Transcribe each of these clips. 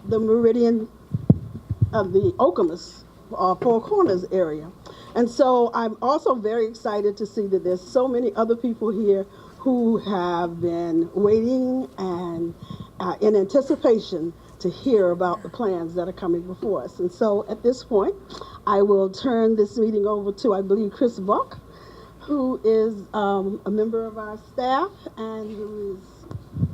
the meridian of the Okemos Four Corners area. And so I'm also very excited to see that there's so many other people here who have been waiting and in anticipation to hear about the plans that are coming before us. And so at this point, I will turn this meeting over to, I believe, Chris Buck, who is a member of our staff and who is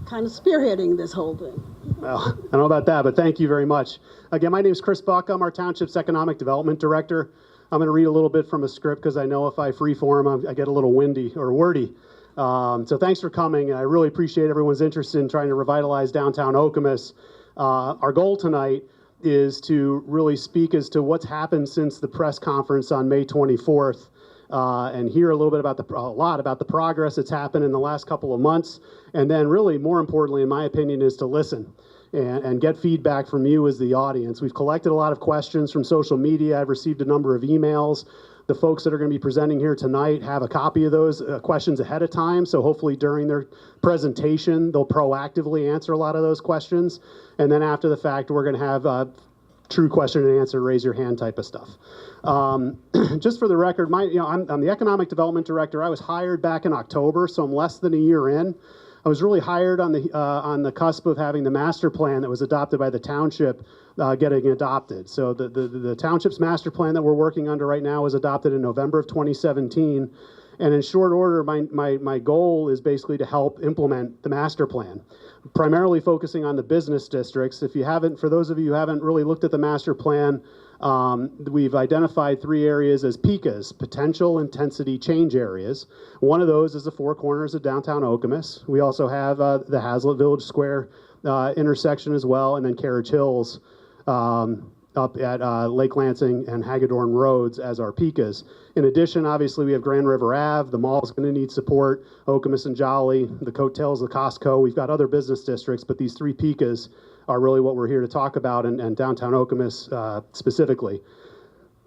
kind of spearheading this whole thing. Well, I don't know about that, but thank you very much. Again, my name is Chris Buck. I'm our township's economic development director. I'm going to read a little bit from a script because I know if I freeform, I get a little windy or wordy. So thanks for coming. I really appreciate everyone's interest in trying to revitalize downtown Okemos. Our goal tonight is to really speak as to what's happened since the press conference on May 24th. And hear a little bit about a lot about the progress that's happened in the last couple of months. And then really, more importantly, in my opinion, is to listen and get feedback from you as the audience. We've collected a lot of questions from social media. I've received a number of emails. The folks that are going to be presenting here tonight have a copy of those questions ahead of time. So hopefully during their presentation, they'll proactively answer a lot of those questions. And then after the fact, we're going to have true question and answer, raise your hand type of stuff. Just for the record, I'm the economic development director. I was hired back in October, so I'm less than a year in. I was really hired on the cusp of having the master plan that was adopted by the township getting adopted. So the township's master plan that we're working under right now was adopted in November of 2017. And in short order, my goal is basically to help implement the master plan, primarily focusing on the business districts. For those of you who haven't really looked at the master plan, we've identified 3 areas as PICAs, potential intensity change areas. One of those is the Four Corners of downtown Okemos. We also have the Hazlitt Village Square intersection as well, and then Carriage Hills up at Lake Lansing and Hagedorn Roads as our PICAs. In addition, obviously, we have Grand River Ave. The mall's going to need support. Okemos and Jolly, the Coattails, the Costco. We've got other business districts, but these 3 PICAs are really what we're here to talk about, and downtown Okemos specifically.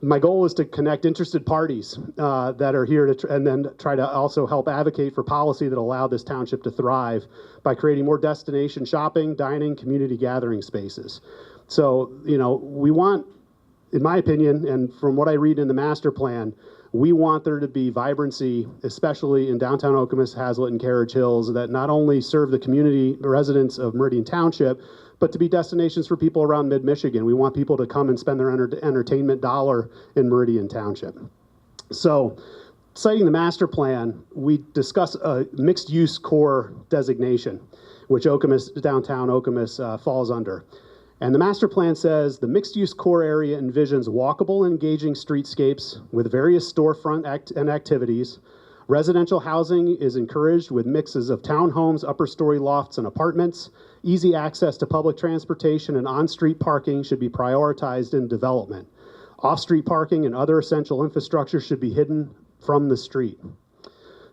My goal is to connect interested parties that are here and then try to also help advocate for policy that allow this township to thrive by creating more destination shopping, dining, community gathering spaces. So, we want, in my opinion, and from what I read in the master plan, we want there to be vibrancy, especially in downtown Okemos, Hazlitt, and Carriage Hills, that not only serve the community residents of Meridian Township, but to be destinations for people around mid-Michigan. We want people to come and spend their entertainment dollar in Meridian Township. So, citing the master plan, we discuss a mixed-use core designation, which downtown Okemos falls under. And the master plan says the mixed-use core area envisions walkable and engaging streetscapes with various storefront and activities. Residential housing is encouraged with mixes of townhomes, upper-story lofts, and apartments. Easy access to public transportation and on-street parking should be prioritized in development. Off-street parking and other essential infrastructure should be hidden from the street.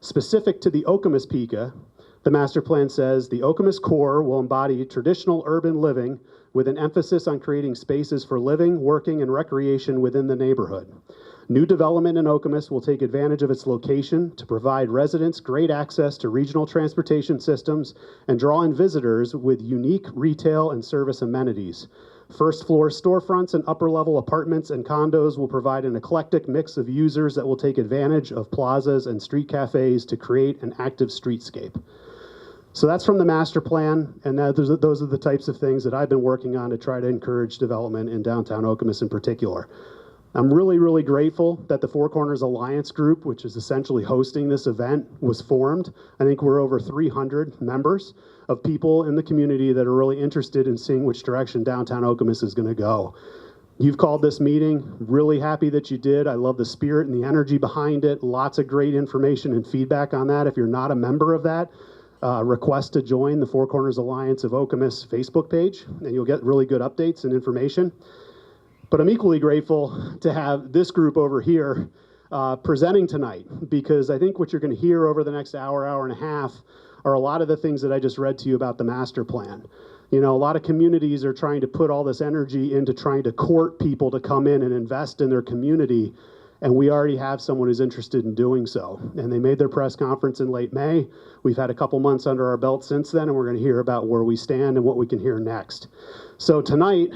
Specific to the Okemos PICA, the master plan says the Okemos core will embody traditional urban living with an emphasis on creating spaces for living, working, and recreation within the neighborhood. New development in Okemos will take advantage of its location to provide residents great access to regional transportation systems and draw in visitors with unique retail and service amenities. First floor storefronts and upper level apartments and condos will provide an eclectic mix of users that will take advantage of plazas and street cafes to create an active streetscape. So that's from the master plan, and those are the types of things that I've been working on to try to encourage development in downtown Okemos in particular. I'm really, really grateful that the Four Corners Alliance Group, which is essentially hosting this event, was formed. I think we're over 300 members of people in the community that are really interested in seeing which direction downtown Okemos is going to go. You've called this meeting. Really happy that you did. I love the spirit and the energy behind it. Lots of great information and feedback on that. If you're not a member of that, request to join the Four Corners Alliance of Okemos Facebook page, and you'll get really good updates and information. But I'm equally grateful to have this group over here presenting tonight, because I think what you're going to hear over the next hour, hour and a half, are a lot of the things that I just read to you about the master plan. A lot of communities are trying to put all this energy into trying to court people to come in and invest in their community. And we already have someone who's interested in doing so. And they made their press conference in late May. We've had a couple months under our belt since then, and we're going to hear about where we stand and what we can hear next. So tonight,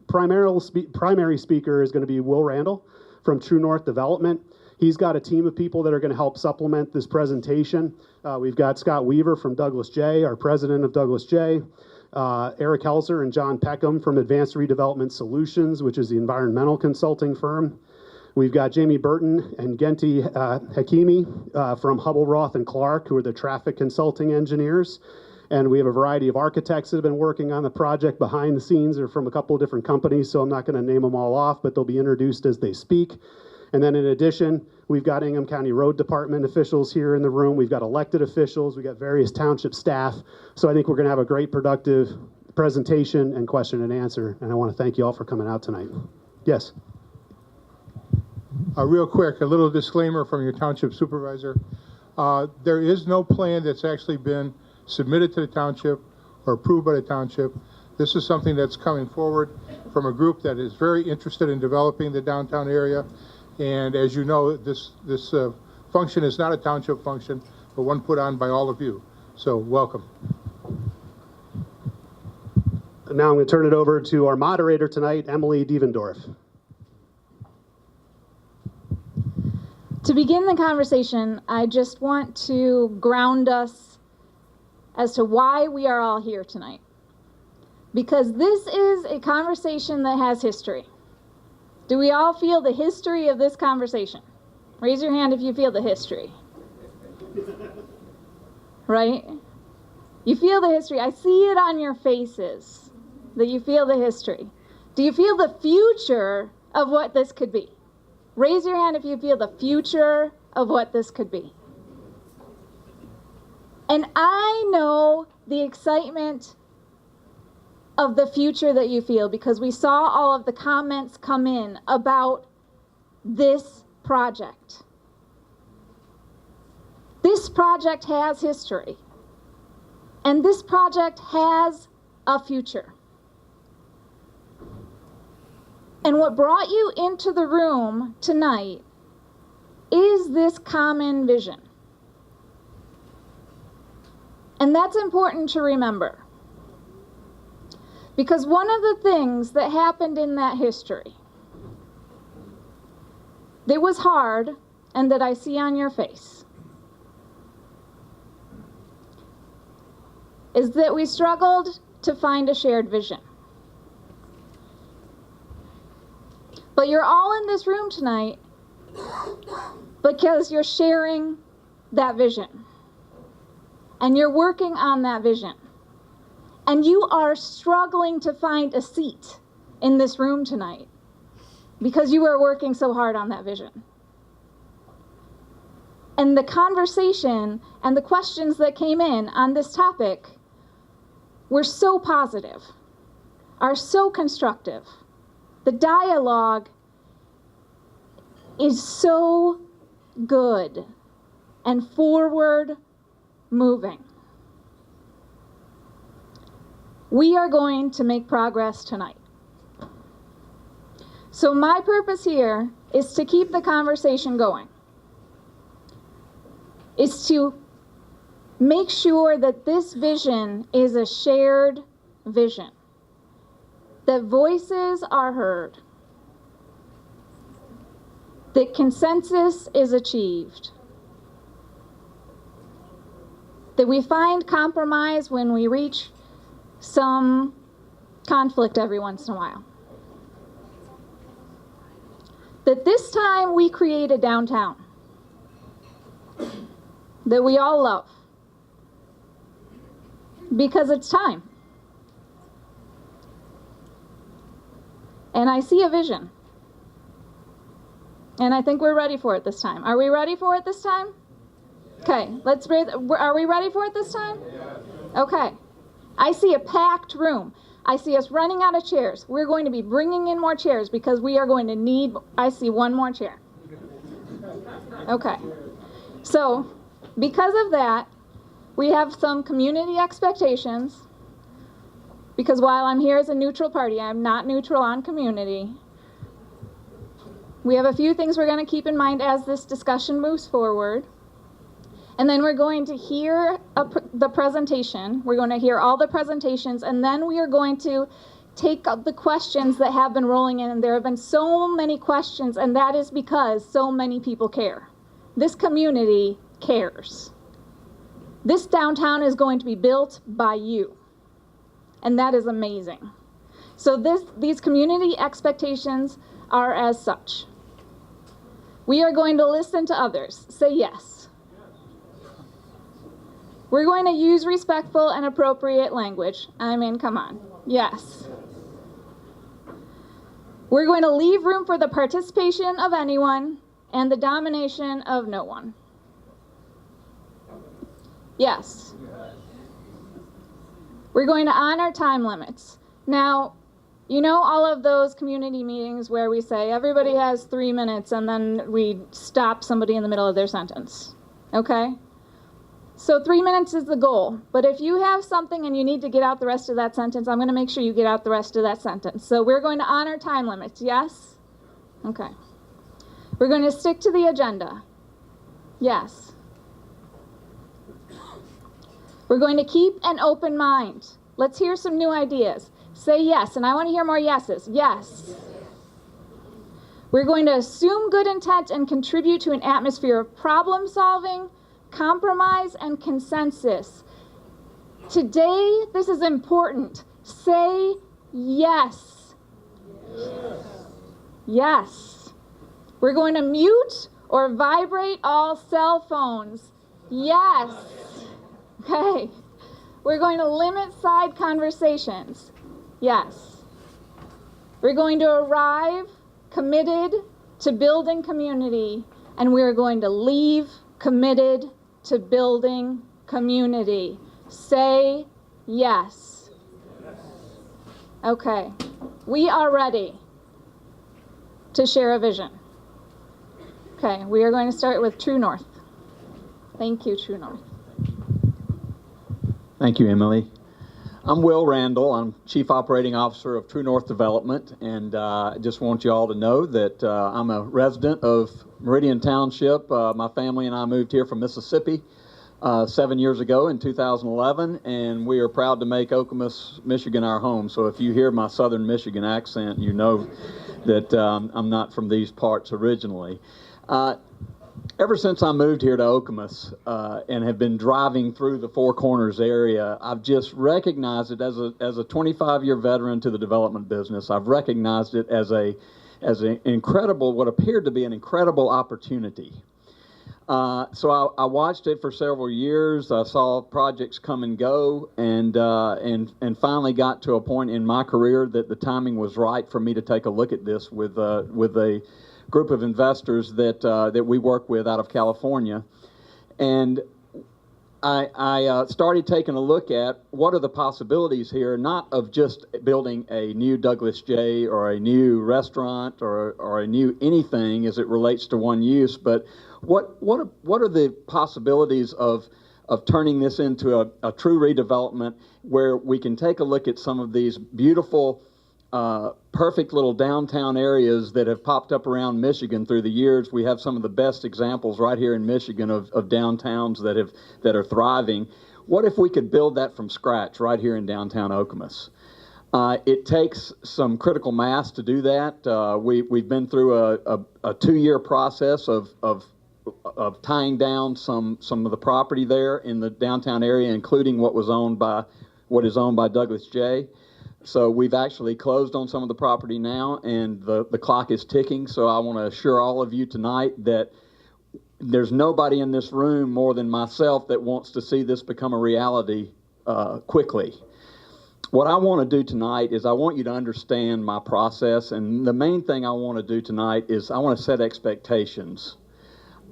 primary speaker is going to be Will Randall from True North Development. He's got a team of people that are going to help supplement this presentation. We've got Scott Weaver from Douglas J, our president of Douglas J, Eric Helser and John Peckham from Advanced Redevelopment Solutions, which is the environmental consulting firm. We've got Jamie Burton and Genti Hakimi from Hubble, Roth, and Clark, who are the traffic consulting engineers. And we have a variety of architects that have been working on the project behind the scenes. They're from a couple of different companies, so I'm not going to name them all off, but they'll be introduced as they speak. And then in addition, we've got Ingham County Road Department officials here in the room. We've got elected officials. We've got various township staff. So I think we're going to have a great, productive presentation and question and answer. And I want to thank you all for coming out tonight. Yes? Real quick, a little disclaimer from your township supervisor. There is no plan that's actually been submitted to the township or approved by the township. This is something that's coming forward from a group that is very interested in developing the downtown area. And as you know, this function is not a township function, but one put on by all of you. So welcome. Now I'm going to turn it over to our moderator tonight, Emily Devendorf. To begin the conversation, I just want to ground us as to why we are all here tonight. Because this is a conversation that has history. Do we all feel the history of this conversation? Raise your hand if you feel the history. Right? You feel the history. I see it on your faces that you feel the history. Do you feel the future of what this could be? Raise your hand if you feel the future of what this could be. And I know the excitement of the future that you feel because we saw all of the comments come in about this project. This project has history. And this project has a future. And what brought you into the room tonight is this common vision. And that's important to remember. Because one of the things that happened in that history that was hard and that I see on your face is that we struggled to find a shared vision. But you're all in this room tonight because you're sharing that vision. And you're working on that vision. And you are struggling to find a seat in this room tonight because you are working so hard on that vision. And the conversation and the questions that came in on this topic were so positive, are so constructive. The dialogue is so good and forward moving. We are going to make progress tonight. So my purpose here is to keep the conversation going. Is to make sure that this vision is a shared vision. That voices are heard. That consensus is achieved. That we find compromise when we reach some conflict every once in a while. That this time we create a downtown that we all love. Because it's time. And I see a vision. And I think we're ready for it this time. Are we ready for it this time? Okay, let's breathe. Are we ready for it this time? Okay. I see a packed room. I see us running out of chairs. We're going to be bringing in more chairs because we are going to need, I see one more chair. Okay. So, because of that, we have some community expectations. Because while I'm here as a neutral party, I'm not neutral on community. We have a few things we're going to keep in mind as this discussion moves forward. And then we're going to hear the presentation. We're going to hear all the presentations, and then we are going to take up the questions that have been rolling in. And there have been so many questions, and that is because so many people care. This community cares. This downtown is going to be built by you, and that is amazing. So these community expectations are as such. We are going to listen to others. Say yes. We're going to use respectful and appropriate language. I mean, come on. Yes. We're going to leave room for the participation of anyone and the domination of no one. Yes. We're going to honor time limits. Now, you know all of those community meetings where we say everybody has 3 minutes and then we stop somebody in the middle of their sentence, okay? So 3 minutes is the goal, but if you have something and you need to get out the rest of that sentence, I'm going to make sure you get out the rest of that sentence. So we're going to honor time limits, yes? Okay. We're going to stick to the agenda, yes. We're going to keep an open mind. Let's hear some new ideas. Say yes, and I want to hear more yeses. Yes. We're going to assume good intent and contribute to an atmosphere of problem solving, compromise, and consensus. Today, this is important. Say yes. Yes. Yes. We're going to mute or vibrate all cell phones. Yes. Okay. We're going to limit side conversations. Yes. We're going to arrive committed to building community, and we're going to leave committed to building community. Say yes. Okay. We are ready to share a vision. Okay, we are going to start with True North. Thank you, True North. Thank you, Emily. I'm Will Randall. I'm Chief Operating Officer of True North Development, and I just want you all to know that I'm a resident of Meridian Township. My family and I moved here from Mississippi 7 years ago in 2011, and we are proud to make Okemos, Michigan our home. So if you hear my southern Michigan accent, you know that I'm not from these parts originally. Ever since I moved here to Okemos and have been driving through the Four Corners area, I've just recognized it as a 25-year veteran to the development business. I've recognized it as an incredible, what appeared to be an incredible opportunity. So I watched it for several years. I saw projects come and go, and finally got to a point in my career that the timing was right for me to take a look at this with a group of investors that we work with out of California. And I started taking a look at what are the possibilities here, not of just building a new Douglas J or a new restaurant or a new anything as it relates to one use, but what are the possibilities of turning this into a true redevelopment where we can take a look at some of these beautiful perfect little downtown areas that have popped up around Michigan through the years. We have some of the best examples right here in Michigan of downtowns that are thriving. What if we could build that from scratch right here in downtown Okemos? It takes some critical mass to do that. We've been through a 2-year process of tying down some of the property there in the downtown area, including what is owned by Douglas J. So we've actually closed on some of the property now, and the clock is ticking. So I want to assure all of you tonight that there's nobody in this room more than myself that wants to see this become a reality quickly. What I want to do tonight is I want you to understand my process, and the main thing I want to do tonight is I want to set expectations.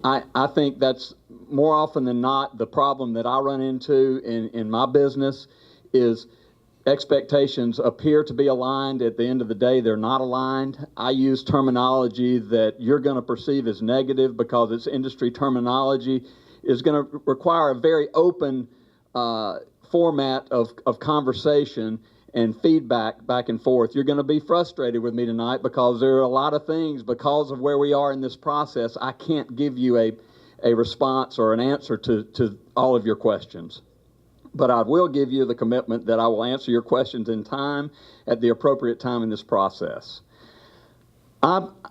I think that's more often than not the problem that I run into in my business is expectations appear to be aligned. At the end of the day, they're not aligned. I use terminology that you're going to perceive as negative because it's industry terminology is going to require a very open format of conversation. and feedback back and forth. You're going to be frustrated with me tonight because there are a lot of things, because of where we are in this process, I can't give you a response or an answer to all of your questions. But I will give you the commitment that I will answer your questions in time at the appropriate time in this process.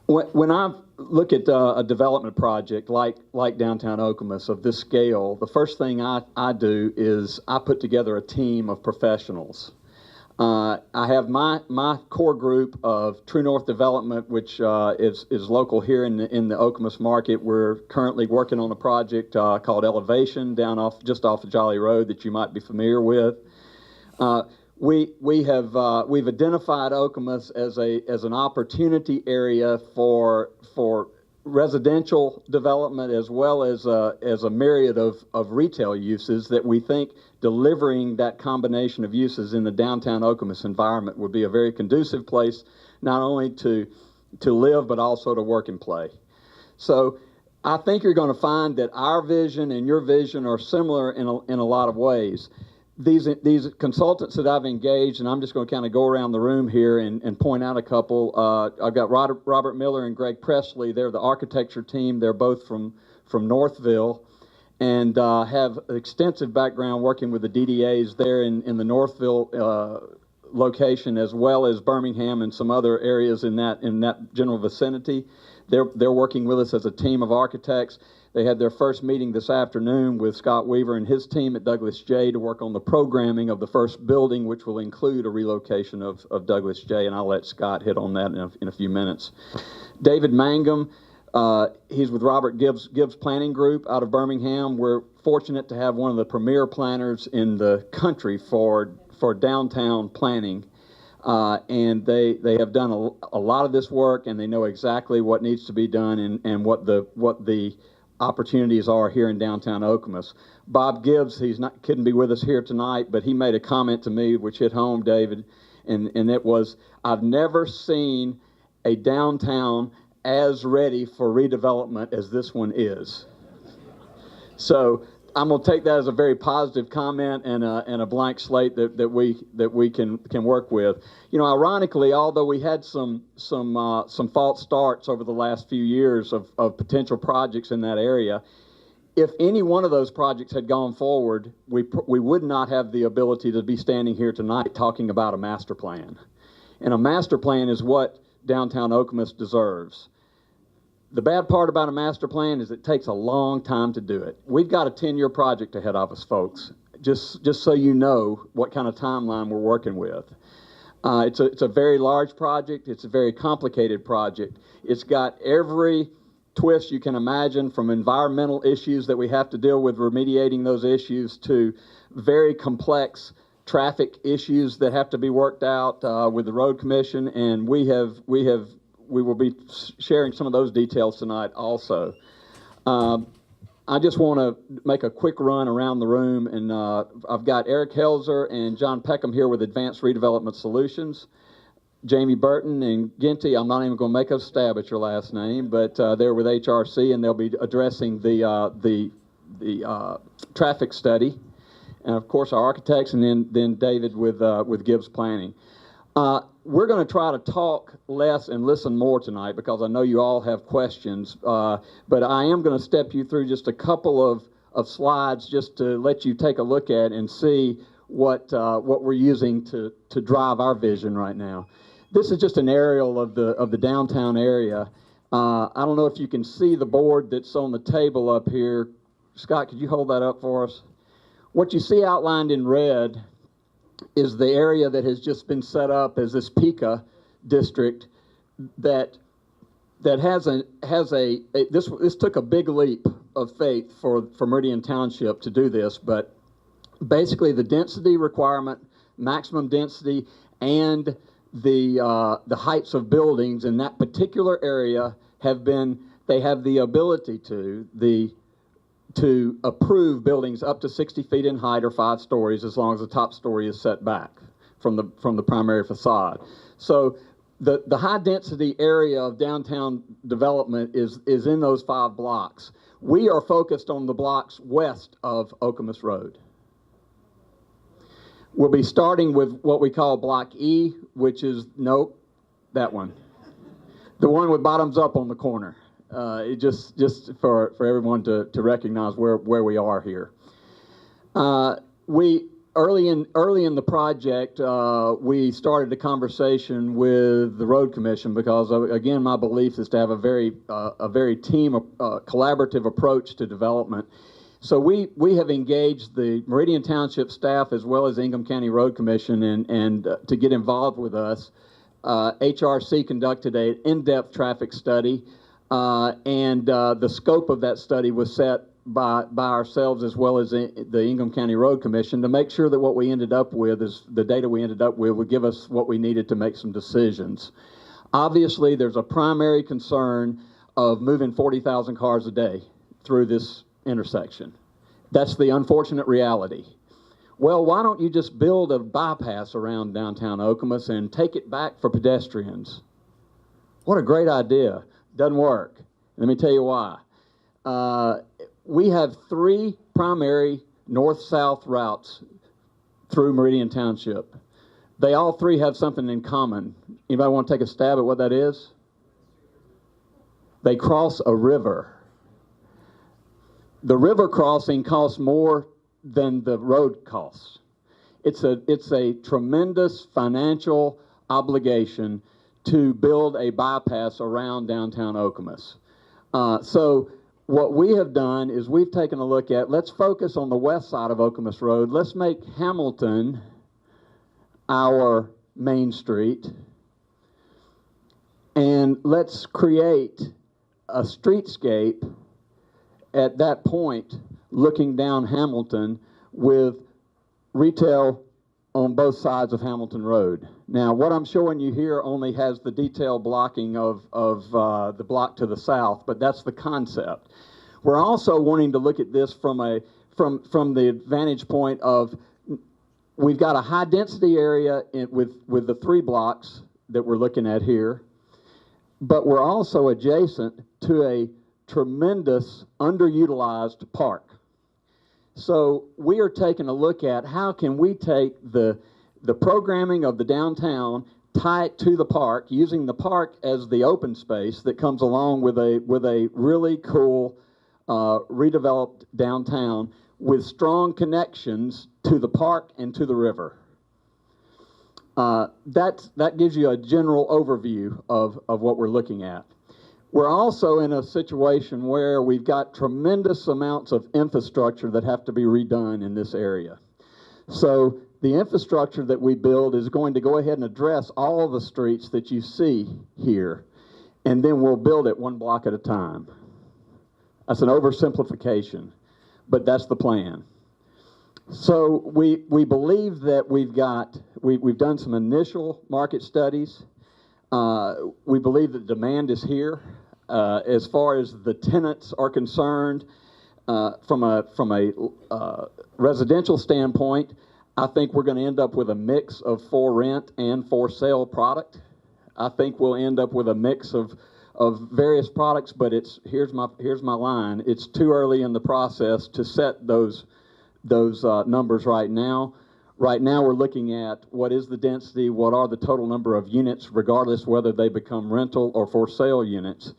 When I look at a development project like downtown Okemos of this scale, the first thing I do is I put together a team of professionals. I have my core group of True North Development, which is local here in the Okemos market. We're currently working on a project called Elevation just off of Jolly Road that you might be familiar with. We've identified Okemos as an opportunity area for residential development as well as a myriad of retail uses that we think delivering that combination of uses in the downtown Okemos environment would be a very conducive place, not only to live but also to work and play. So I think you're going to find that our vision and your vision are similar in a lot of ways. These consultants that I've engaged, and I'm just going to kind of go around the room here and point out a couple. I've got Robert Miller and Greg Presley. They're the architecture team. They're both from Northville and have extensive background working with the DDAs there in the Northville location, as well as Birmingham and some other areas in that general vicinity. They're working with us as a team of architects. They had their first meeting this afternoon with Scott Weaver and his team at Douglas J to work on the programming of the first building, which will include a relocation of Douglas J, and I'll let Scott hit on that in a few minutes. David Mangum, he's with Robert Gibbs Planning Group out of Birmingham. We're fortunate to have one of the premier planners in the country for downtown planning. And they have done a lot of this work, and they know exactly what needs to be done and what the opportunities are here in downtown Okemos. Bob Gibbs, couldn't be with us here tonight, but he made a comment to me which hit home, David, and it was, I've never seen a downtown as ready for redevelopment as this one is. So I'm going to take that as a very positive comment and a blank slate that we can work with. You know, ironically, although we had some false starts over the last few years of potential projects in that area, if any one of those projects had gone forward, we would not have the ability to be standing here tonight talking about a master plan. And a master plan is what downtown Okemos deserves. The bad part about a master plan is it takes a long time to do it. We've got a 10-year project ahead of us, folks, just so you know what kind of timeline we're working with. It's a very large project. It's a very complicated project. It's got every twist you can imagine, from environmental issues that we have to deal with, remediating those issues, to very complex traffic issues that have to be worked out with the road commission, and we will be sharing some of those details tonight also. I just want to make a quick run around the room, and I've got Eric Helzer and John Peckham here with Advanced Redevelopment Solutions. Jamie Burton and Ginty, I'm not even going to make a stab at your last name, but they're with HRC, and they'll be addressing the traffic study. And of course our architects, and then David with Gibbs Planning. We're going to try to talk less and listen more tonight because I know you all have questions, but I am going to step you through just a couple of slides just to let you take a look at and see what we're using to drive our vision right now. This is just an aerial of the downtown area. I don't know if you can see the board that's on the table up here. Scott, could you hold that up for us? What you see outlined in red is the area that has just been set up as this PICA district that this took a big leap of faith for Meridian Township to do this, but basically the density requirement, maximum density, and the heights of buildings in that particular area have the ability to approve buildings up to 60 feet in height or 5 stories, as long as the top story is set back from the primary facade. So the high density area of downtown development is in those 5 blocks. We are focused on the blocks west of Okemos Road. We'll be starting with what we call Block E, which is, nope, that one. The one with bottoms up on the corner. It just for everyone to recognize where we are here. We early in the project, we started a conversation with the Road Commission because, again, my belief is to have a very collaborative approach to development. So we have engaged the Meridian Township staff as well as Ingham County Road Commission and to get involved with us. HRC conducted an in-depth traffic study, and the scope of that study was set by ourselves as well as the Ingham County Road Commission to make sure that what we ended up with is the data we ended up with would give us what we needed to make some decisions. Obviously, there's a primary concern of moving 40,000 cars a day through this intersection. That's the unfortunate reality. Well, why don't you just build a bypass around downtown Okemos and take it back for pedestrians? What a great idea. Doesn't work. Let me tell you why. We have 3 primary north-south routes through Meridian Township. They all 3 have something in common. Anybody want to take a stab at what that is? They cross a river. The river crossing costs more than the road costs. It's a tremendous financial obligation to build a bypass around downtown Okemos. So what we have done is we've taken a look at, let's focus on the west side of Okemos Road. Let's make Hamilton our main street. And let's create a streetscape at that point looking down Hamilton with retail on both sides of Hamilton Road. Now, what I'm showing you here only has the detail blocking of the block to the south, but that's the concept. We're also wanting to look at this from the vantage point of we've got a high density area with the 3 blocks that we're looking at here, but we're also adjacent to a tremendous underutilized park. So we are taking a look at how can we take the programming of the downtown, tie it to the park, using the park as the open space that comes along with a really cool redeveloped downtown with strong connections to the park and to the river. That gives you a general overview of what we're looking at. We're also in a situation where we've got tremendous amounts of infrastructure that have to be redone in this area. So the infrastructure that we build is going to go ahead and address all of the streets that you see here, and then we'll build it 1 block at a time. That's an oversimplification, but that's the plan. So we believe that we've done some initial market studies. We believe that demand is here. As far as the tenants are concerned, from a residential standpoint, I think we're going to end up with a mix of for rent and for sale product. I think we'll end up with a mix of various products, but here's my line. It's too early in the process to set those numbers right now. Right now, we're looking at what is the density, what are the total number of units, regardless whether they become rental or for sale units.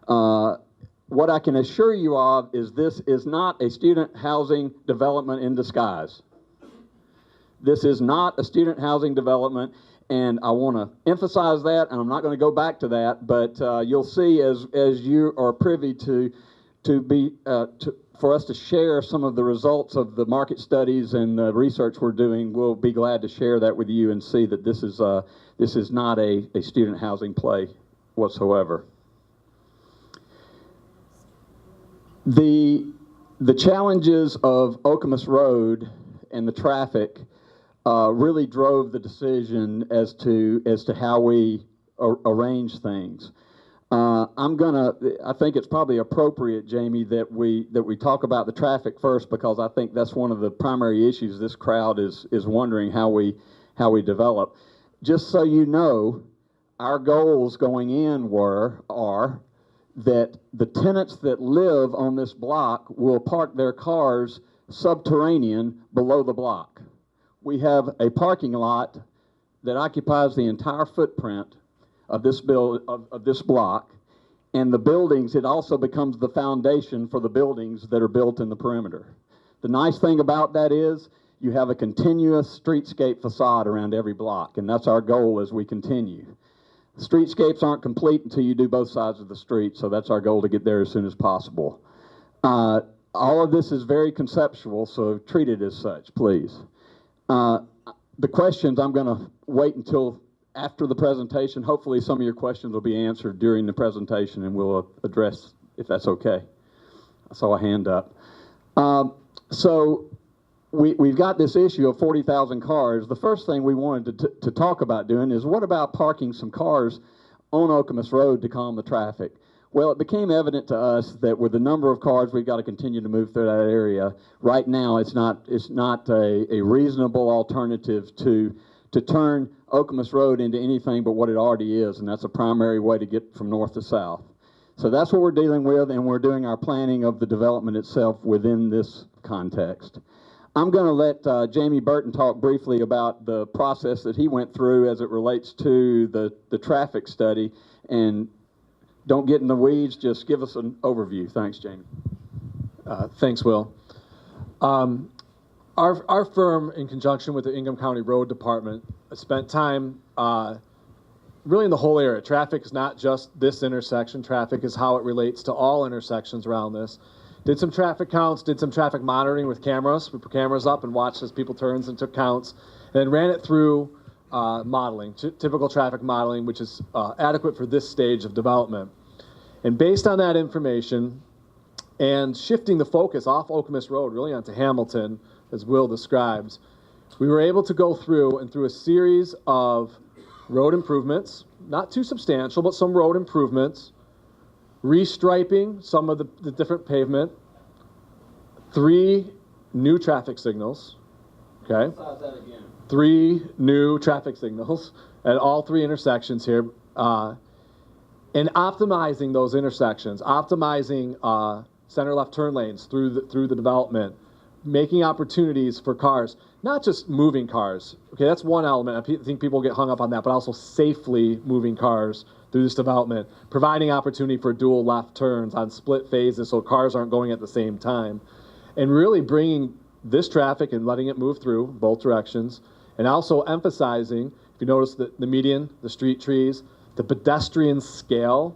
What I can assure you of is this is not a student housing development in disguise. This is not a student housing development, and I want to emphasize that, and I'm not going to go back to that, but you'll see as you are privy for us to share some of the results of the market studies and the research we're doing, we'll be glad to share that with you and see that this is not a student housing play whatsoever. The challenges of Okemos Road and the traffic really drove the decision as to how we arrange things. I think it's probably appropriate, Jamie, that we talk about the traffic first, because I think that's one of the primary issues this crowd is wondering how we develop. Just so you know, our goals going in are that the tenants that live on this block will park their cars subterranean below the block. we have a parking lot that occupies the entire footprint of this block, and the buildings, it also becomes the foundation for the buildings that are built in the perimeter. The nice thing about that is you have a continuous streetscape facade around every block, and that's our goal as we continue. Streetscapes aren't complete until you do both sides of the street, so that's our goal to get there as soon as possible. All of this is very conceptual, so treat it as such, please. The questions, I'm going to wait until after the presentation. Hopefully some of your questions will be answered during the presentation, and we'll address if that's okay. I saw a hand up. So we've got this issue of 40,000 cars. The first thing we wanted to talk about doing is, what about parking some cars on Okemos Road to calm the traffic? Well, it became evident to us that with the number of cars we've got to continue to move through that area, right now it's not a reasonable alternative to turn Okemos Road into anything but what it already is, and that's a primary way to get from north to south. So that's what we're dealing with, and we're doing our planning of the development itself within this context. I'm going to let Jamie Burton talk briefly about the process that he went through as it relates to the traffic study, and don't get in the weeds, just give us an overview. Thanks, Jamie. Thanks, Will. Our firm, in conjunction with the Ingham County Road Department, spent time really in the whole area. Traffic is not just this intersection. Traffic is how it relates to all intersections around this. Did some traffic counts, did some traffic monitoring with cameras. We put cameras up and watched as people turns and took counts, and then ran it through modeling, typical traffic modeling, which is adequate for this stage of development. And based on that information, and shifting the focus off Okemos Road really onto Hamilton, as Will describes, we were able to go through a series of road improvements, not too substantial, but some road improvements, restriping some of the different pavement, 3 new traffic signals, okay? 3 new traffic signals at all 3 intersections here, and optimizing those intersections, optimizing center left turn lanes through the development, making opportunities for cars, not just moving cars. Okay, that's one element. I think people get hung up on that, but also safely moving cars through this development, providing opportunity for dual left turns on split phases so cars aren't going at the same time, and really bringing this traffic and letting it move through both directions, and also emphasizing, if you notice the median, the street trees, the pedestrian scale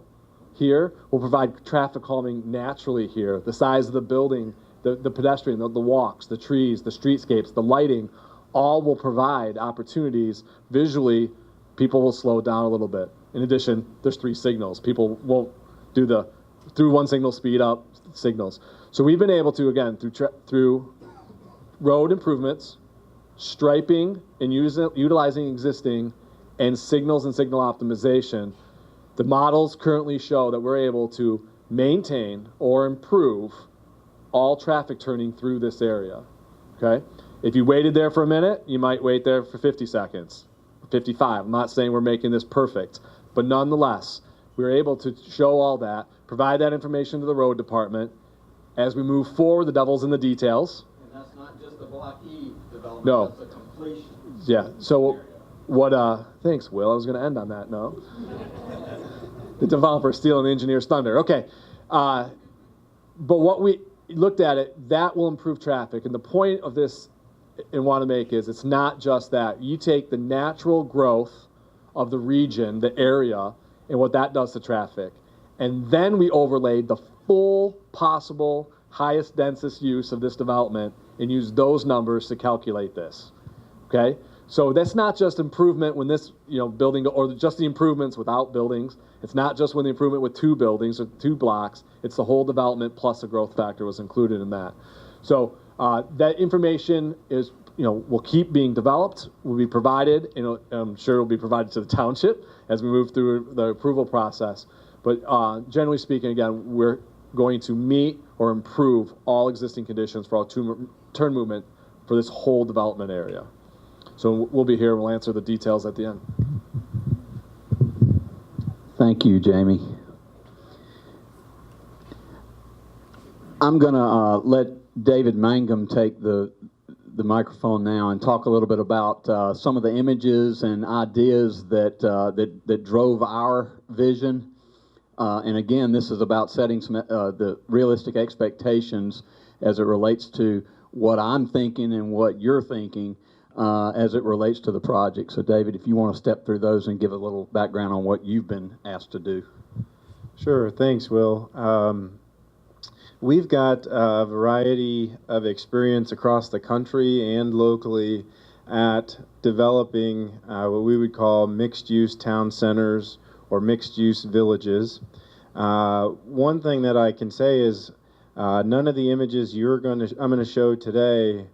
here will provide traffic calming naturally here. The size of the building, the pedestrian, the walks, the trees, the streetscapes, the lighting, all will provide opportunities. Visually, people will slow down a little bit. In addition, there's 3 signals. People won't do through one signal speed up signals. So we've been able to, again, through road improvements, striping and utilizing existing, and signals and signal optimization, the models currently show that we're able to maintain or improve all traffic turning through this area, okay? If you waited there for a minute, you might wait there for 50 seconds, 55. I'm not saying we're making this perfect, but nonetheless, we're able to show all that, provide that information to the road department. As we move forward, the devil's in the details. And that's not just the Block E development, No. That's a completion. Yeah, so what, thanks, Will, I was gonna end on that, no? The developer stealing the engineer's thunder, okay. But what we looked at that will improve traffic, and the point of this I want to make is it's not just that. You take the natural growth of the region, the area, and what that does to traffic, and then we overlaid the full possible highest densest use of this development and use those numbers to calculate this, okay? So that's not just improvement when this, building, or just the improvements without buildings. It's not just when the improvement with 2 buildings or 2 blocks. It's the whole development plus a growth factor was included in that. So that information is, will keep being developed, will be provided, and I'm sure it will be provided to the township as we move through the approval process. But generally speaking, again, we're going to meet or improve all existing conditions for all turn movement for this whole development area. So we'll be here and we'll answer the details at the end. Thank you, Jamie. I'm going to let David Mangum take the the microphone now and talk a little bit about some of the images and ideas that drove our vision. And again, this is about setting some the realistic expectations as it relates to what I'm thinking and what you're thinking as it relates to the project. So David, if you want to step through those and give a little background on what you've been asked to do. Sure, thanks, Will. We've got a variety of experience across the country and locally at developing what we would call mixed-use town centers or mixed-use villages. One thing that I can say is none of the images I'm going to show today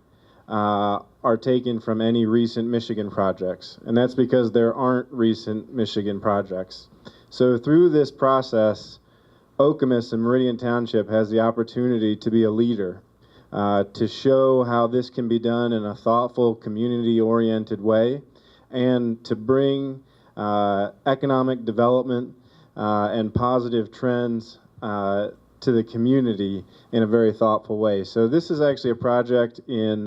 are taken from any recent Michigan projects, and that's because there aren't recent Michigan projects. So through this process, Okemos and Meridian Township has the opportunity to be a leader, to show how this can be done in a thoughtful, community-oriented way, and to bring economic development and positive trends to the community in a very thoughtful way. So this is actually a project in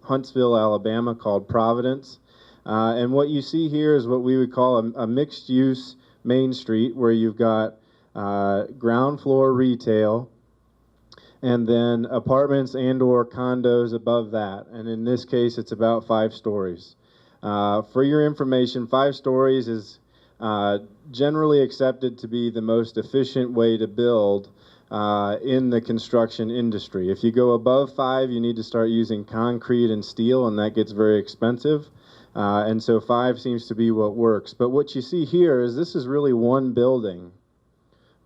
Huntsville, Alabama called Providence. And what you see here is what we would call a mixed-use Main Street, where you've got ground floor retail and then apartments and or condos above that. And in this case, it's about 5 stories. For your information, 5 stories is generally accepted to be the most efficient way to build in the construction industry. If you go above 5, you need to start using concrete and steel, and that gets very expensive. And so 5 seems to be what works. But what you see here is this is really one building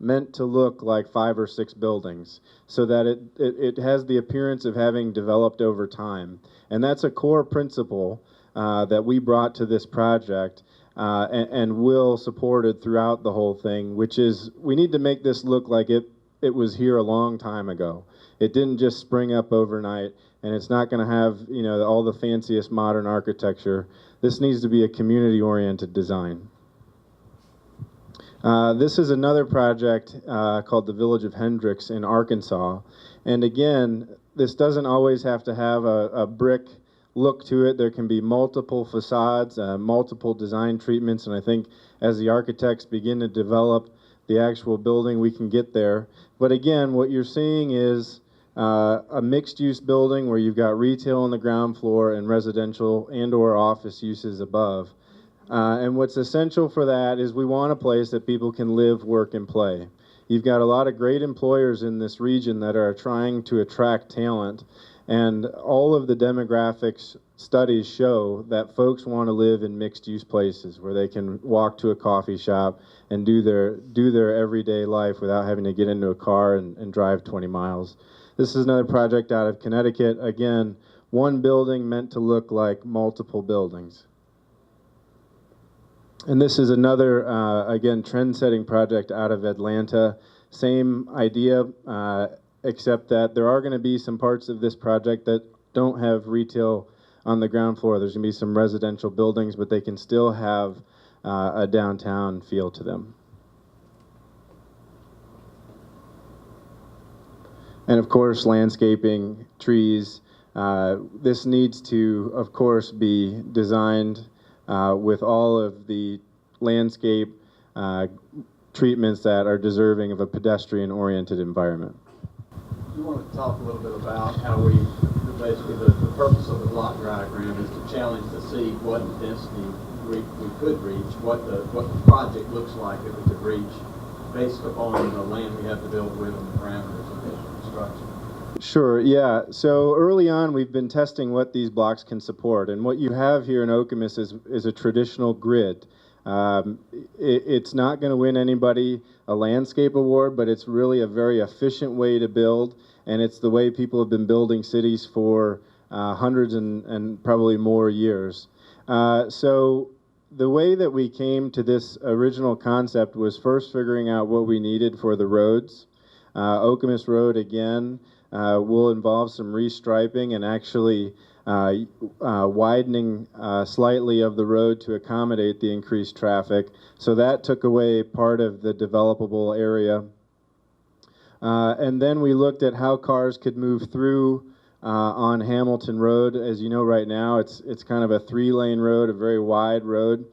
meant to look like 5 or 6 buildings, so that it has the appearance of having developed over time. And that's a core principle that we brought to this project and Will supported throughout the whole thing, which is we need to make this look like it was here a long time ago. It didn't just spring up overnight, and it's not going to have, you know, all the fanciest modern architecture. This needs to be a community-oriented design. This is another project called the Village of Hendricks in Arkansas. And again, this doesn't always have to have a brick look to it. There can be multiple facades, multiple design treatments, and I think as the architects begin to develop the actual building, we can get there. But again, what you're seeing is a mixed-use building where you've got retail on the ground floor and residential and or office uses above. And what's essential for that is we want a place that people can live, work, and play. You've got a lot of great employers in this region that are trying to attract talent, and all of the demographics studies show that folks want to live in mixed-use places where they can walk to a coffee shop and do their everyday life without having to get into a car and drive 20 miles. This is another project out of Connecticut. Again, one building meant to look like multiple buildings. And this is another, again, trend-setting project out of Atlanta. Same idea, except that there are going to be some parts of this project that don't have retail on the ground floor. There's going to be some residential buildings, but they can still have a downtown feel to them. And of course, landscaping, trees. This needs to, of course, be designed with all of the landscape treatments that are deserving of a pedestrian-oriented environment. You want to talk a little bit about how we, basically the purpose of the block diagram is to challenge to see what density we could reach, what the project looks like if we could reach based upon the land we have to build with and the parameters of this construction. Sure, yeah. So early on, we've been testing what these blocks can support. And what you have here in Okemos is a traditional grid. It's not going to win anybody a landscape award, but it's really a very efficient way to build. And it's the way people have been building cities for hundreds and probably more years. So the way that we came to this original concept was first figuring out what we needed for the roads. Okemos Road, again, will involve some restriping and actually widening slightly of the road to accommodate the increased traffic. So that took away part of the developable area. And then we looked at how cars could move through on Hamilton Road. As you know, right now it's kind of a 3-lane road, a very wide road.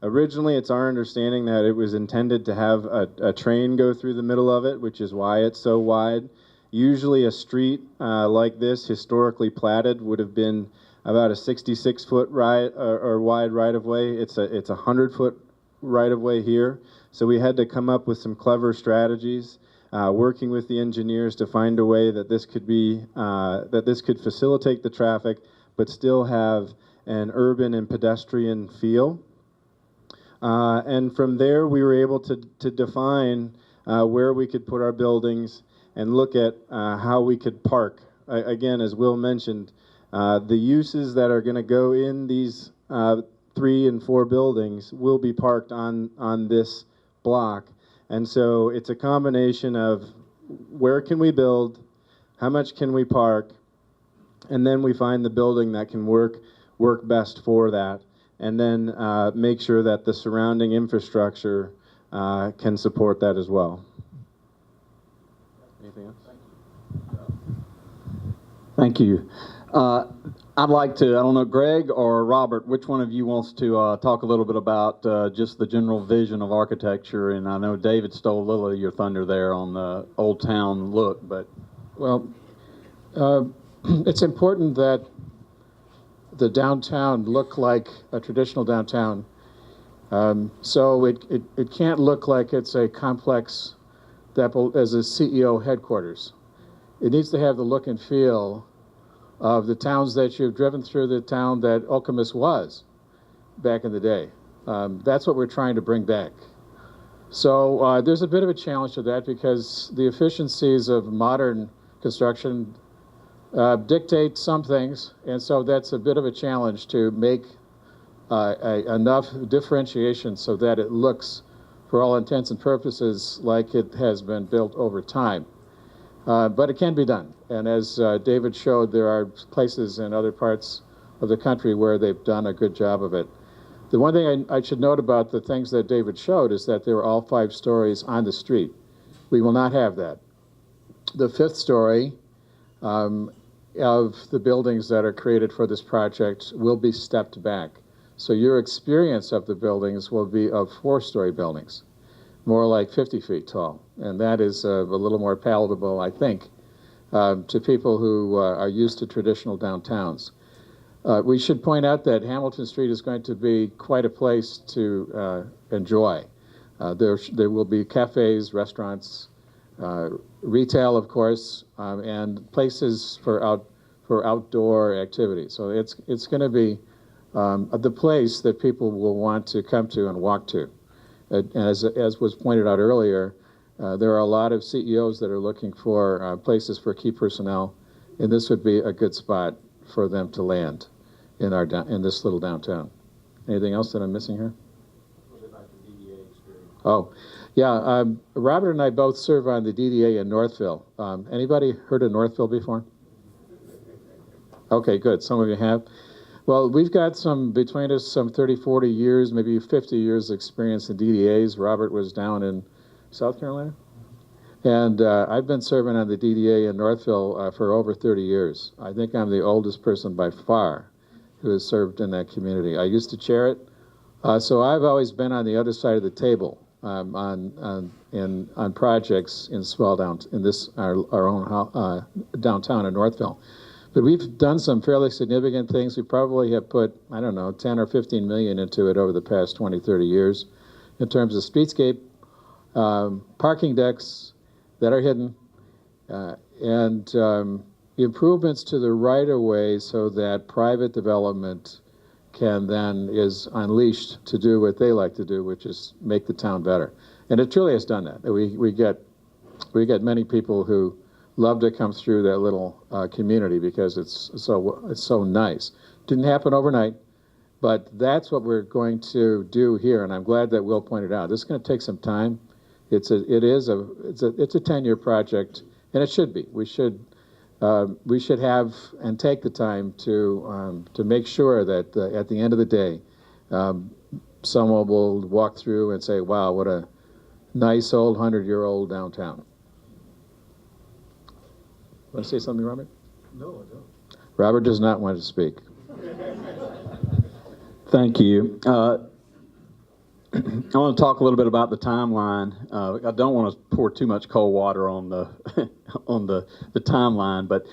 Originally, it's our understanding that it was intended to have a train go through the middle of it, which is why it's so wide. Usually a street like this, historically platted, would have been about a 66-foot wide right-of-way. It's a 100-foot right-of-way here. So we had to come up with some clever strategies, working with the engineers to find a way that this could facilitate the traffic, but still have an urban and pedestrian feel. And from there, we were able to define where we could put our buildings and look at how we could park. Again, as Will mentioned, the uses that are going to go in these 3 and 4 buildings will be parked on this block. And so it's a combination of where can we build, how much can we park, and then we find the building that can work best for that, and then make sure that the surrounding infrastructure can support that as well. Anything else? Thank you. I'd like to, I don't know, Greg or Robert, which one of you wants to talk a little bit about just the general vision of architecture? And I know David stole a little of your thunder there on the Old Town look, but... Well, it's important that the downtown look like a traditional downtown. So it can't look like it's a complex that as a CEO headquarters. It needs to have the look and feel of the towns that you've driven through, the town that Okemos was back in the day. That's what we're trying to bring back. So there's a bit of a challenge to that because the efficiencies of modern construction dictate some things, and so that's a bit of a challenge to make enough differentiation so that it looks, for all intents and purposes, like it has been built over time. But it can be done. And as David showed, there are places in other parts of the country where they've done a good job of it. The one thing I should note about the things that David showed is that they were all 5 stories on the street. We will not have that. The 5th story of the buildings that are created for this project will be stepped back. So your experience of the buildings will be of 4-story buildings, more like 50 feet tall. And that is a little more palatable, I think, to people who are used to traditional downtowns. We should point out that Hamilton Street is going to be quite a place to enjoy. There will be cafes, restaurants, retail, of course, and places for outdoor activities. So it's going to be the place that people will want to come to and walk to. As was pointed out earlier, there are a lot of CEOs that are looking for places for key personnel, and this would be a good spot for them to land in this little downtown. Anything else that I'm missing here? What about the DDA experience? Oh, yeah. Robert and I both serve on the DDA in Northville. Anybody heard of Northville before? Okay, good. Some of you have. Well, we've got between us some 30, 40 years, maybe 50 years experience in DDAs. Robert was down in South Carolina. And I've been serving on the DDA in Northville for over 30 years. I think I'm the oldest person by far who has served in that community. I used to chair it. So I've always been on the other side of the table on projects in our own downtown in Northville. But we've done some fairly significant things. We probably have put, I don't know, 10 or 15 million into it over the past 20, 30 years in terms of streetscape, parking decks that are hidden, and improvements to the right-of-way so that private development is unleashed to do what they like to do, which is make the town better. And it truly has done that. We get many people who love to come through that little community because it's so nice. Didn't happen overnight, but that's what we're going to do here. And I'm glad that Will pointed out. This is going to take some time. It's a 10-year project, and it should be. We should have and take the time to make sure that at the end of the day, someone will walk through and say, "Wow, what a nice old 100-year-old downtown." Want to say something, Robert? No, I don't. Robert does not want to speak. Thank you. I want to talk a little bit about the timeline. I don't want to pour too much cold water on the on the timeline, but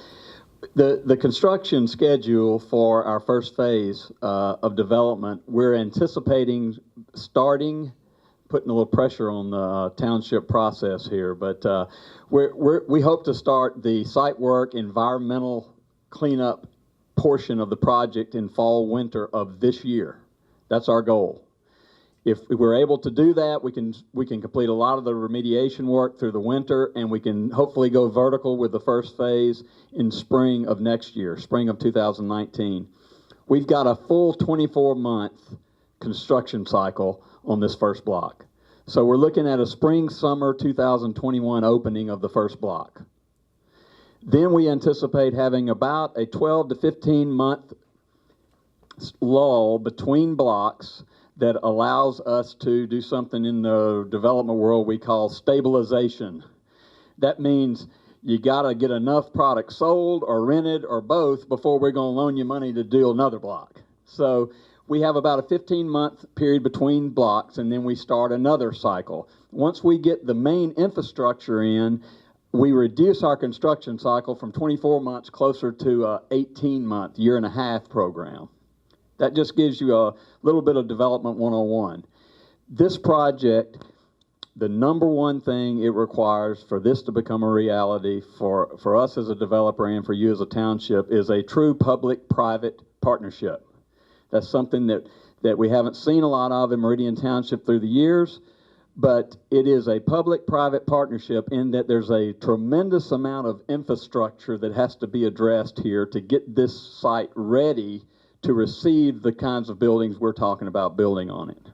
the construction schedule for our first phase of development, we're anticipating starting, putting a little pressure on the township process here, but we hope to start the site work, environmental cleanup portion of the project in fall, winter of this year. That's our goal. If we're able to do that, we can complete a lot of the remediation work through the winter, and we can hopefully go vertical with the first phase in spring of next year, spring of 2019. We've got a full 24-month construction cycle on this first block. So we're looking at a spring, summer 2021 opening of the first block. Then we anticipate having about a 12 to 15 month lull between blocks that allows us to do something in the development world we call stabilization. That means you gotta get enough product sold or rented or both before we're gonna loan you money to do another block. So we have about a 15-month period between blocks, and then we start another cycle. Once we get the main infrastructure in, we reduce our construction cycle from 24 months closer to a 18-month, year-and-a-half program. That just gives you a little bit of development 101. This project, the number one thing it requires for this to become a reality for us as a developer and for you as a township is a true public-private partnership. That's something that we haven't seen a lot of in Meridian Township through the years, but it is a public-private partnership in that there's a tremendous amount of infrastructure that has to be addressed here to get this site ready to receive the kinds of buildings we're talking about building on it.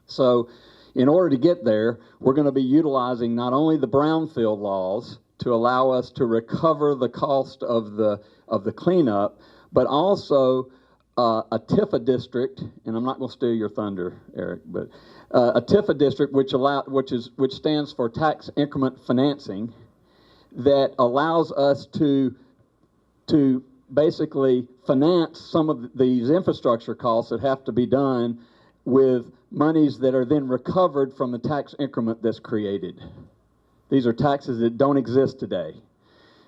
So in order to get there, we're going to be utilizing not only the brownfield laws to allow us to recover the cost of the cleanup, but also a TIFA district, and I'm not going to steal your thunder, Eric, but a TIFA district which stands for tax increment financing, that allows us to basically finance some of these infrastructure costs that have to be done with monies that are then recovered from the tax increment that's created. These are taxes that don't exist today.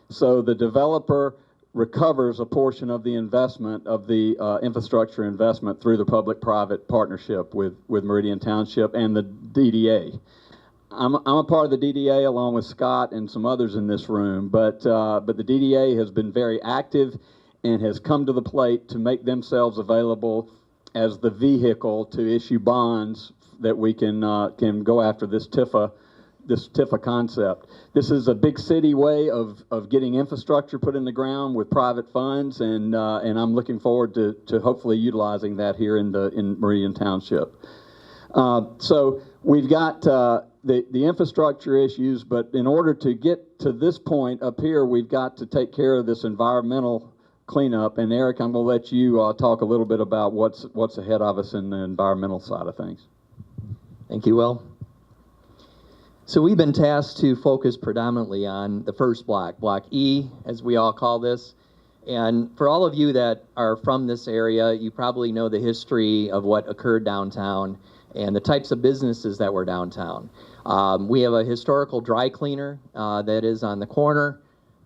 So the developer recovers a portion of the investment of the infrastructure investment through the public-private partnership with Meridian Township and the DDA. I'm a part of the DDA along with Scott and some others in this room, but the DDA has been very active and has come to the plate to make themselves available as the vehicle to issue bonds that we can go after this TIFA concept. This is a big city way of getting infrastructure put in the ground with private funds, and I'm looking forward to hopefully utilizing that here in Meridian Township. So we've got the infrastructure issues, but in order to get to this point up here, we've got to take care of this environmental cleanup. And Eric, I'm going to let you talk a little bit about what's ahead of us in the environmental side of things. Thank you, Will. So we've been tasked to focus predominantly on the first block, Block E, as we all call this. And for all of you that are from this area, you probably know the history of what occurred downtown and the types of businesses that were downtown. We have a historical dry cleaner that is on the corner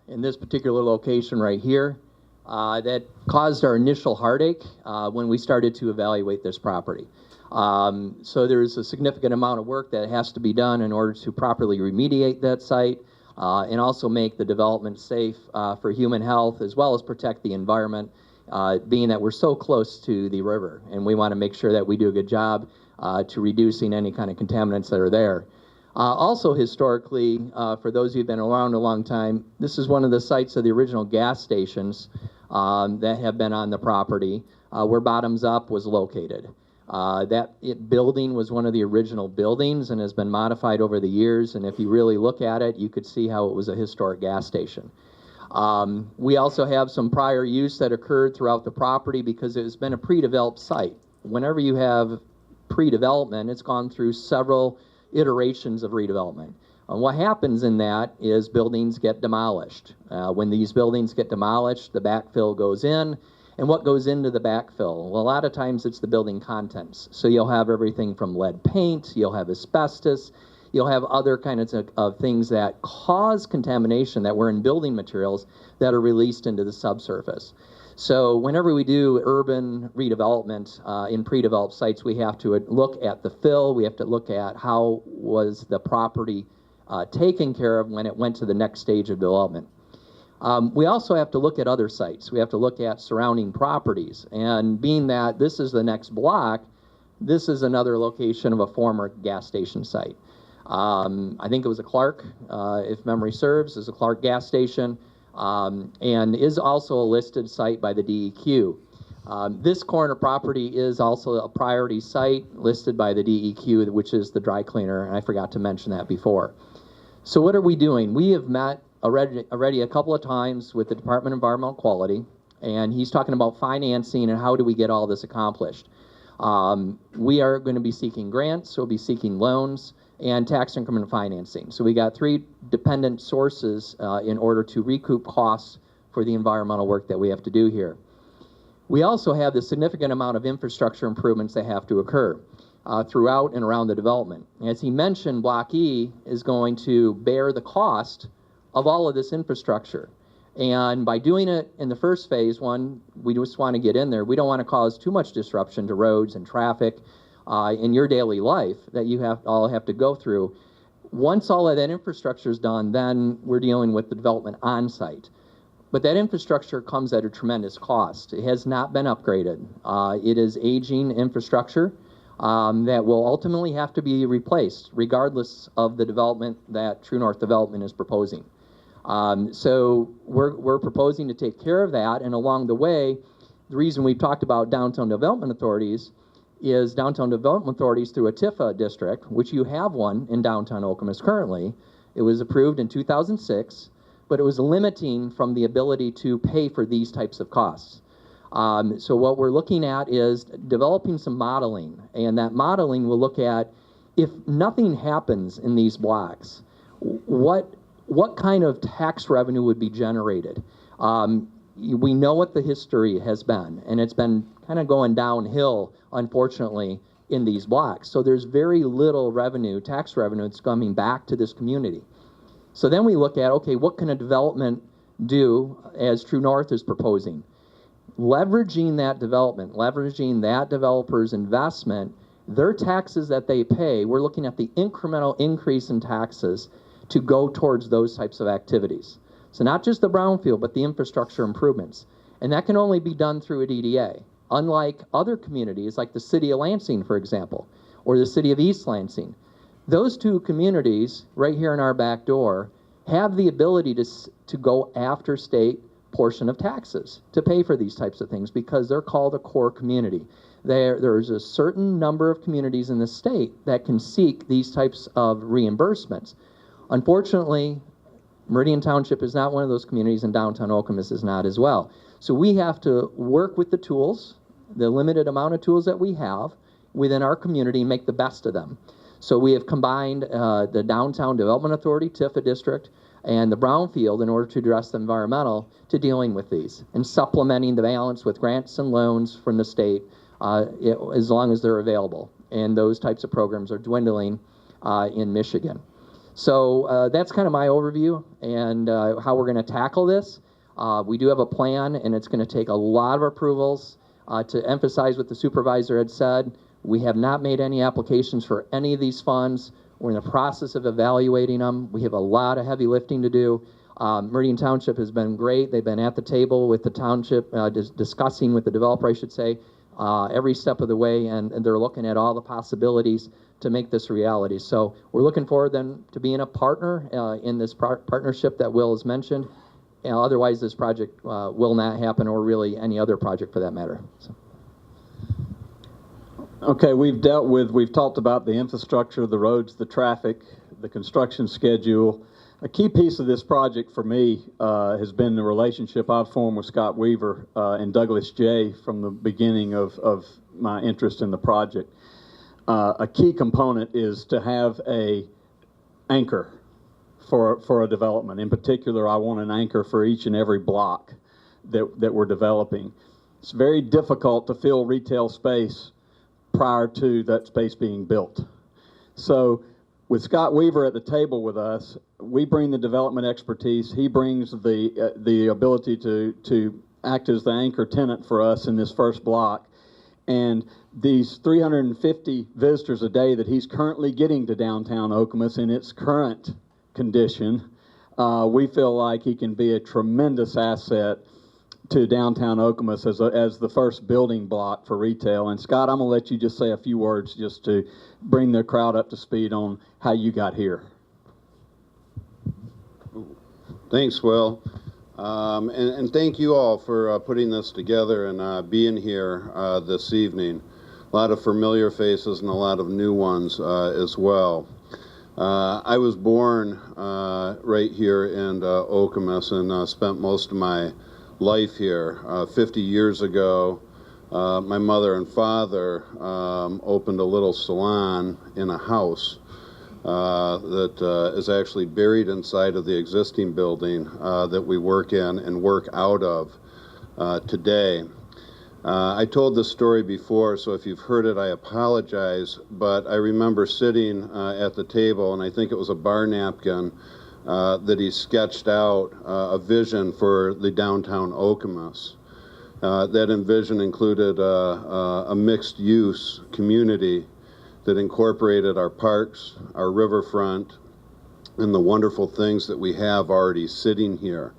in this particular location right here that caused our initial heartache when we started to evaluate this property. So there's a significant amount of work that has to be done in order to properly remediate that site and also make the development safe for human health, as well as protect the environment, being that we're so close to the river, and we want to make sure that we do a good job to reducing any kind of contaminants that are there. Also historically, for those of you who've been around a long time, this is one of the sites of the original gas stations that have been on the property where Bottoms Up was located. Building was one of the original buildings and has been modified over the years, and if you really look at it, you could see how it was a historic gas station. We also have some prior use that occurred throughout the property because it has been a pre-developed site. Whenever you have pre-development, it's gone through several iterations of redevelopment. What happens in that is buildings get demolished. When these buildings get demolished, the backfill goes in. And what goes into the backfill? Well, a lot of times it's the building contents. So you'll have everything from lead paint, you'll have asbestos, you'll have other kinds of things that cause contamination that were in building materials that are released into the subsurface. So whenever we do urban redevelopment in pre-developed sites, we have to look at the fill, we have to look at how was the property taken care of when it went to the next stage of development. We also have to look at other sites. We have to look at surrounding properties. And being that this is the next block, this is another location of a former gas station site. I think it was a Clark, if memory serves, is a Clark gas station, and is also a listed site by the DEQ. This corner property is also a priority site listed by the DEQ, which is the dry cleaner, and I forgot to mention that before. So what are we doing? We have met already a couple of times with the Department of Environmental Quality, and he's talking about financing and how do we get all this accomplished. We are going to be seeking grants, so we'll be seeking loans, and tax increment financing. So we got 3 dependent sources in order to recoup costs for the environmental work that we have to do here. We also have the significant amount of infrastructure improvements that have to occur throughout and around the development. As he mentioned, Block E is going to bear the cost of all of this infrastructure. And by doing it in the first phase, one, we just want to get in there. We don't want to cause too much disruption to roads and traffic in your daily life that you all have to go through. Once all of that infrastructure is done, then we're dealing with the development on site. But that infrastructure comes at a tremendous cost. It has not been upgraded. It is aging infrastructure that will ultimately have to be replaced, regardless of the development that True North Development is proposing. So we're proposing to take care of that, and along the way, the reason we've talked about downtown development authorities is downtown development authorities through a TIFA district, which you have one in downtown Okemos currently. It was approved in 2006, but it was limiting from the ability to pay for these types of costs. So what we're looking at is developing some modeling, and that modeling will look at if nothing happens in these blocks, what kind of tax revenue would be generated? We know what the history has been, and it's been kind of going downhill, unfortunately, in these blocks. So there's very little revenue, tax revenue, that's coming back to this community. So then we look at, okay, what can a development do as True North is proposing? Leveraging that development, leveraging that developer's investment, their taxes that they pay, we're looking at the incremental increase in taxes to go towards those types of activities. So not just the brownfield, but the infrastructure improvements. And that can only be done through a DDA. Unlike other communities, like the city of Lansing, for example, or the city of East Lansing. Those 2 communities, right here in our back door, have the ability to go after state portion of taxes to pay for these types of things because they're called a core community. There's a certain number of communities in the state that can seek these types of reimbursements. Unfortunately, Meridian Township is not one of those communities, and downtown Okemos is not as well. So we have to work with the tools, the limited amount of tools that we have within our community, and make the best of them. So we have combined the Downtown Development Authority, TIFA district, and the brownfield in order to address the environmental to dealing with these and supplementing the balance with grants and loans from the state as long as they're available. And those types of programs are dwindling in Michigan. So that's kind of my overview and how we're going to tackle this. We do have a plan, and it's going to take a lot of approvals. To emphasize what the supervisor had said, we have not made any applications for any of these funds. We're in the process of evaluating them. We have a lot of heavy lifting to do. Meridian Township has been great. They've been at the table with the township, discussing with the developer, I should say, every step of the way, and they're looking at all the possibilities to make this a reality. So we're looking forward then to being a partner in this partnership that Will has mentioned. Otherwise, this project will not happen, or really any other project for that matter. So. Okay, we've talked about the infrastructure, the roads, the traffic, the construction schedule. A key piece of this project for me has been the relationship I've formed with Scott Weaver and Douglas J. from the beginning of my interest in the project. A key component is to have an anchor for a development. In particular, I want an anchor for each and every block that we're developing. It's very difficult to fill retail space prior to that space being built. So with Scott Weaver at the table with us, we bring the development expertise. He brings the ability to act as the anchor tenant for us in this first block. And these 350 visitors a day that he's currently getting to downtown Okemos in its current condition, we feel like he can be a tremendous asset to downtown Okemos as the first building block for retail. And Scott, I'm going to let you just say a few words just to bring the crowd up to speed on how you got here. Thanks, Will. And thank you all for putting this together and being here this evening. A lot of familiar faces and a lot of new ones as well. I was born right here in Okemos and spent most of my life here. 50 years ago, my mother and father opened a little salon in a house that is actually buried inside of the existing building that we work in and work out of today. I told this story before, so if you've heard it, I apologize, but I remember sitting at the table, and I think it was a bar napkin, that he sketched out a vision for the downtown Okemos. That envision included a mixed-use community that incorporated our parks, our riverfront, and the wonderful things that we have already sitting here.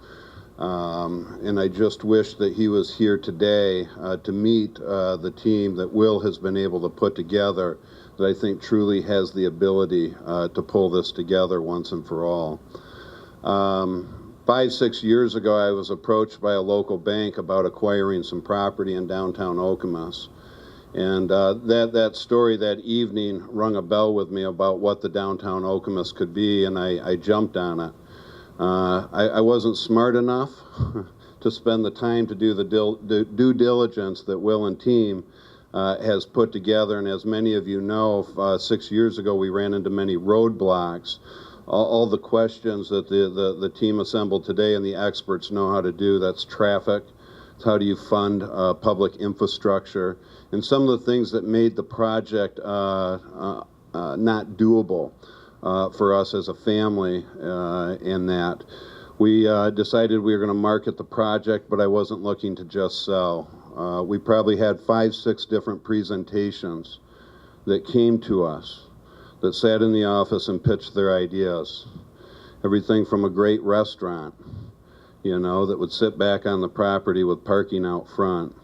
And I just wish that he was here today to meet the team that Will has been able to put together, that I think truly has the ability to pull this together once and for all. 5-6 years ago, I was approached by a local bank about acquiring some property in downtown Okemos. And that story that evening rung a bell with me about what the downtown Okemos could be, and I jumped on it. I wasn't smart enough to spend the time to do the due diligence that Will and team has put together, and as many of you know, 6 years ago we ran into many roadblocks. All the questions that the team assembled today and the experts know how to do, that's traffic, it's how do you fund public infrastructure, and some of the things that made the project not doable for us as a family in that. We decided we were going to market the project, but I wasn't looking to just sell. We probably had 5-6 different presentations that came to us, that sat in the office and pitched their ideas. Everything from a great restaurant, you know, that would sit back on the property with parking out front.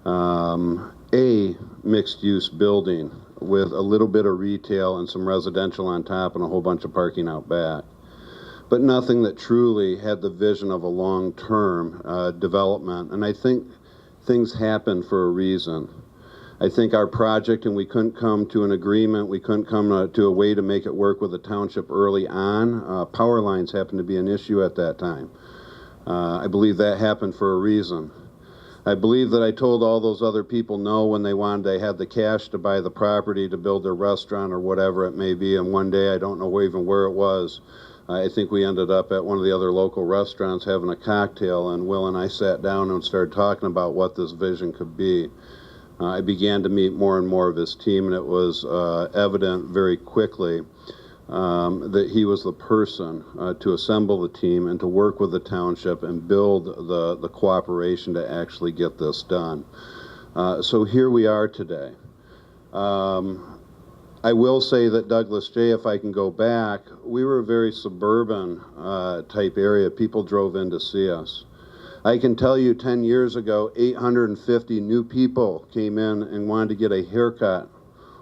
A mixed-use building with a little bit of retail and some residential on top and a whole bunch of parking out back. But nothing that truly had the vision of a long-term development. And I think things happen for a reason. I think our project, and we couldn't come to an agreement, we couldn't come to a way to make it work with the township early on. Power lines happened to be an issue at that time. I believe that happened for a reason. I believe that I told all those other people no when they wanted, they had the cash to buy the property to build their restaurant or whatever it may be, and one day, I don't know even where it was, I think we ended up at one of the other local restaurants having a cocktail, and Will and I sat down and started talking about what this vision could be. I began to meet more and more of his team, and it was evident very quickly that he was the person to assemble the team and to work with the township and build the cooperation to actually get this done. So here we are today. I will say that Douglas J., if I can go back, we were a very suburban type area. People drove in to see us. I can tell you 10 years ago, 850 new people came in and wanted to get a haircut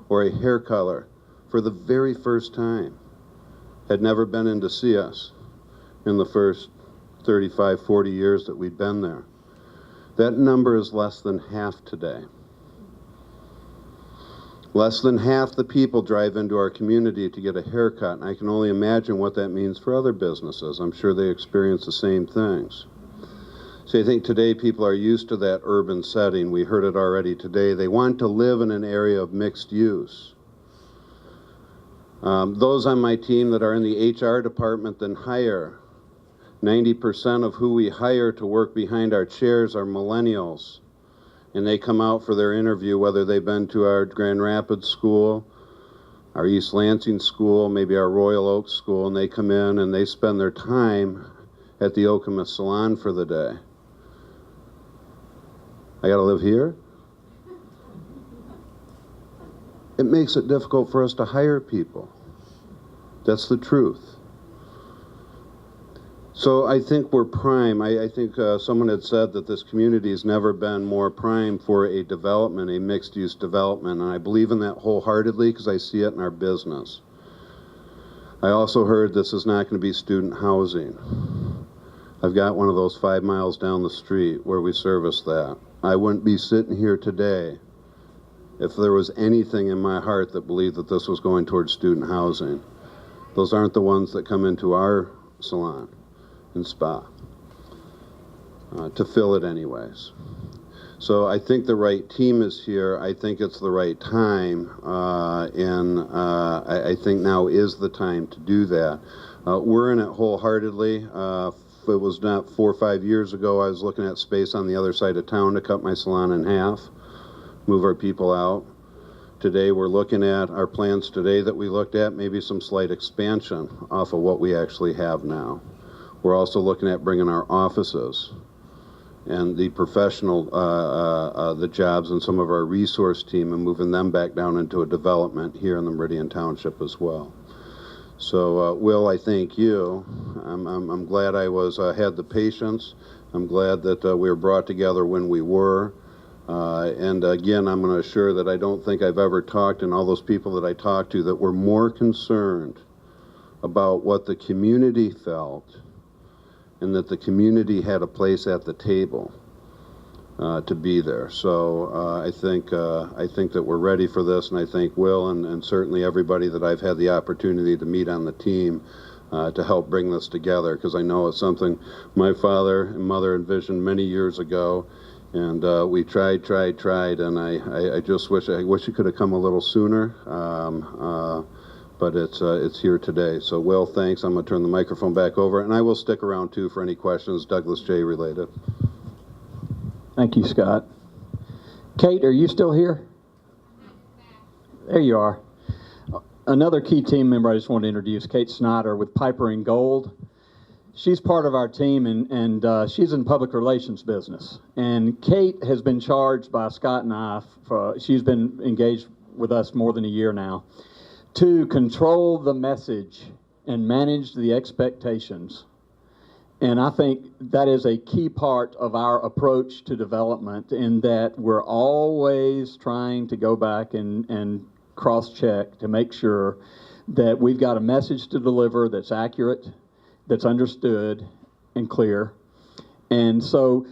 or a hair color for the very first time. Had never been in to see us in the first 35, 40 years that we'd been there. That number is less than half today. Less than half the people drive into our community to get a haircut, and I can only imagine what that means for other businesses. I'm sure they experience the same things. So I think today people are used to that urban setting. We heard it already today. They want to live in an area of mixed use. Those on my team that are in the HR department then hire. 90% of who we hire to work behind our chairs are millennials. And they come out for their interview, whether they've been to our Grand Rapids school, our East Lansing school, maybe our Royal Oak school, and they come in and they spend their time at the Okemos salon for the day. I gotta live here? It makes it difficult for us to hire people. That's the truth. So I think we're prime. I think someone had said that this community has never been more prime for a development, a mixed-use development, and I believe in that wholeheartedly because I see it in our business. I also heard this is not going to be student housing. I've got one of those 5 miles down the street where we service that. I wouldn't be sitting here today if there was anything in my heart that believed that this was going towards student housing. Those aren't the ones that come into our salon and spa to fill it anyways. So I think the right team is here. I think it's the right time, and I think now is the time to do that. We're in it wholeheartedly. If it was not 4 or 5 years ago, I was looking at space on the other side of town to cut my salon in half, move our people out. Today we're looking at our plans today that we looked at, maybe some slight expansion off of what we actually have now. We're also looking at bringing our offices and the professional, the jobs and some of our resource team and moving them back down into a development here in the Meridian Township as well. So Will, I thank you. I'm glad I had the patience. I'm glad that we were brought together when we were. And again, I'm going to assure that I don't think I've ever talked, and all those people that I talked to, that were more concerned about what the community felt and that the community had a place at the table to be there. So I think that we're ready for this, and I thank Will and certainly everybody that I've had the opportunity to meet on the team to help bring this together, because I know it's something my father and mother envisioned many years ago, and we tried, and I just wish it could have come a little sooner. But it's here today. So Will, thanks. I'm going to turn the microphone back over, and I will stick around too for any questions Douglas J. related. Thank you, Scott. Kate, are you still here? There you are. Another key team member I just want to introduce, Kate Snyder with Piper and Gold. She's part of our team, and she's in public relations business. And Kate has been charged by Scott and I, she's been engaged with us more than a year now, to control the message and manage the expectations. And I think that is a key part of our approach to development, in that we're always trying to go back and cross-check to make sure that we've got a message to deliver that's accurate, that's understood and clear. And so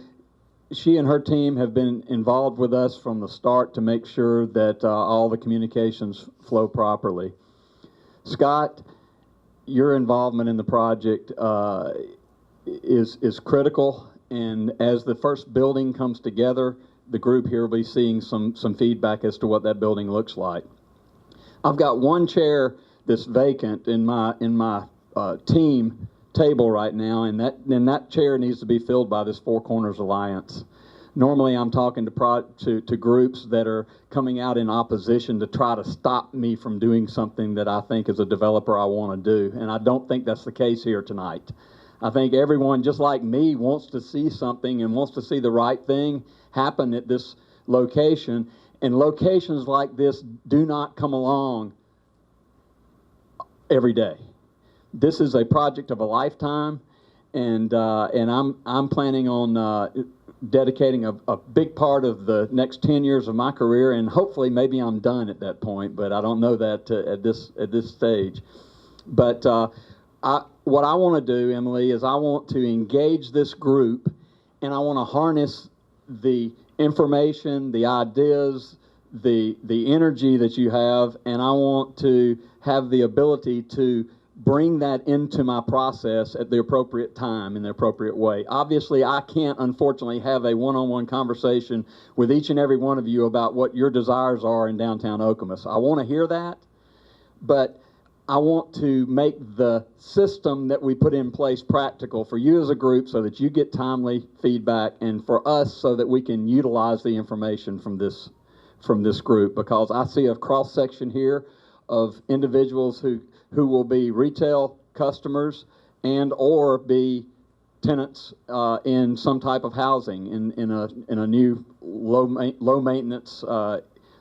she and her team have been involved with us from the start to make sure that all the communications flow properly. Scott, your involvement in the project is critical, and as the first building comes together, the group here will be seeing some feedback as to what that building looks like. I've got one chair that's vacant in my team table right now, and that chair needs to be filled by this Four Corners Alliance. Normally I'm talking to groups that are coming out in opposition to try to stop me from doing something that I think as a developer I want to do, and I don't think that's the case here tonight. I think everyone, just like me, wants to see something and wants to see the right thing happen at this location, and locations like this do not come along every day. This is a project of a lifetime, and I'm planning on dedicating a big part of the next 10 years of my career, and hopefully maybe I'm done at that point, but I don't know that at this stage. But what I want to do, Emily, is I want to engage this group, and I want to harness the information, the ideas, the energy that you have, and I want to have the ability to bring that into my process at the appropriate time in the appropriate way. Obviously, I can't, unfortunately, have a one-on-one conversation with each and every one of you about what your desires are in downtown Okemos. I want to hear that, but I want to make the system that we put in place practical for you as a group so that you get timely feedback, and for us so that we can utilize the information from this group, because I see a cross-section here of individuals who will be retail customers and or be tenants in some type of housing in a new low maintenance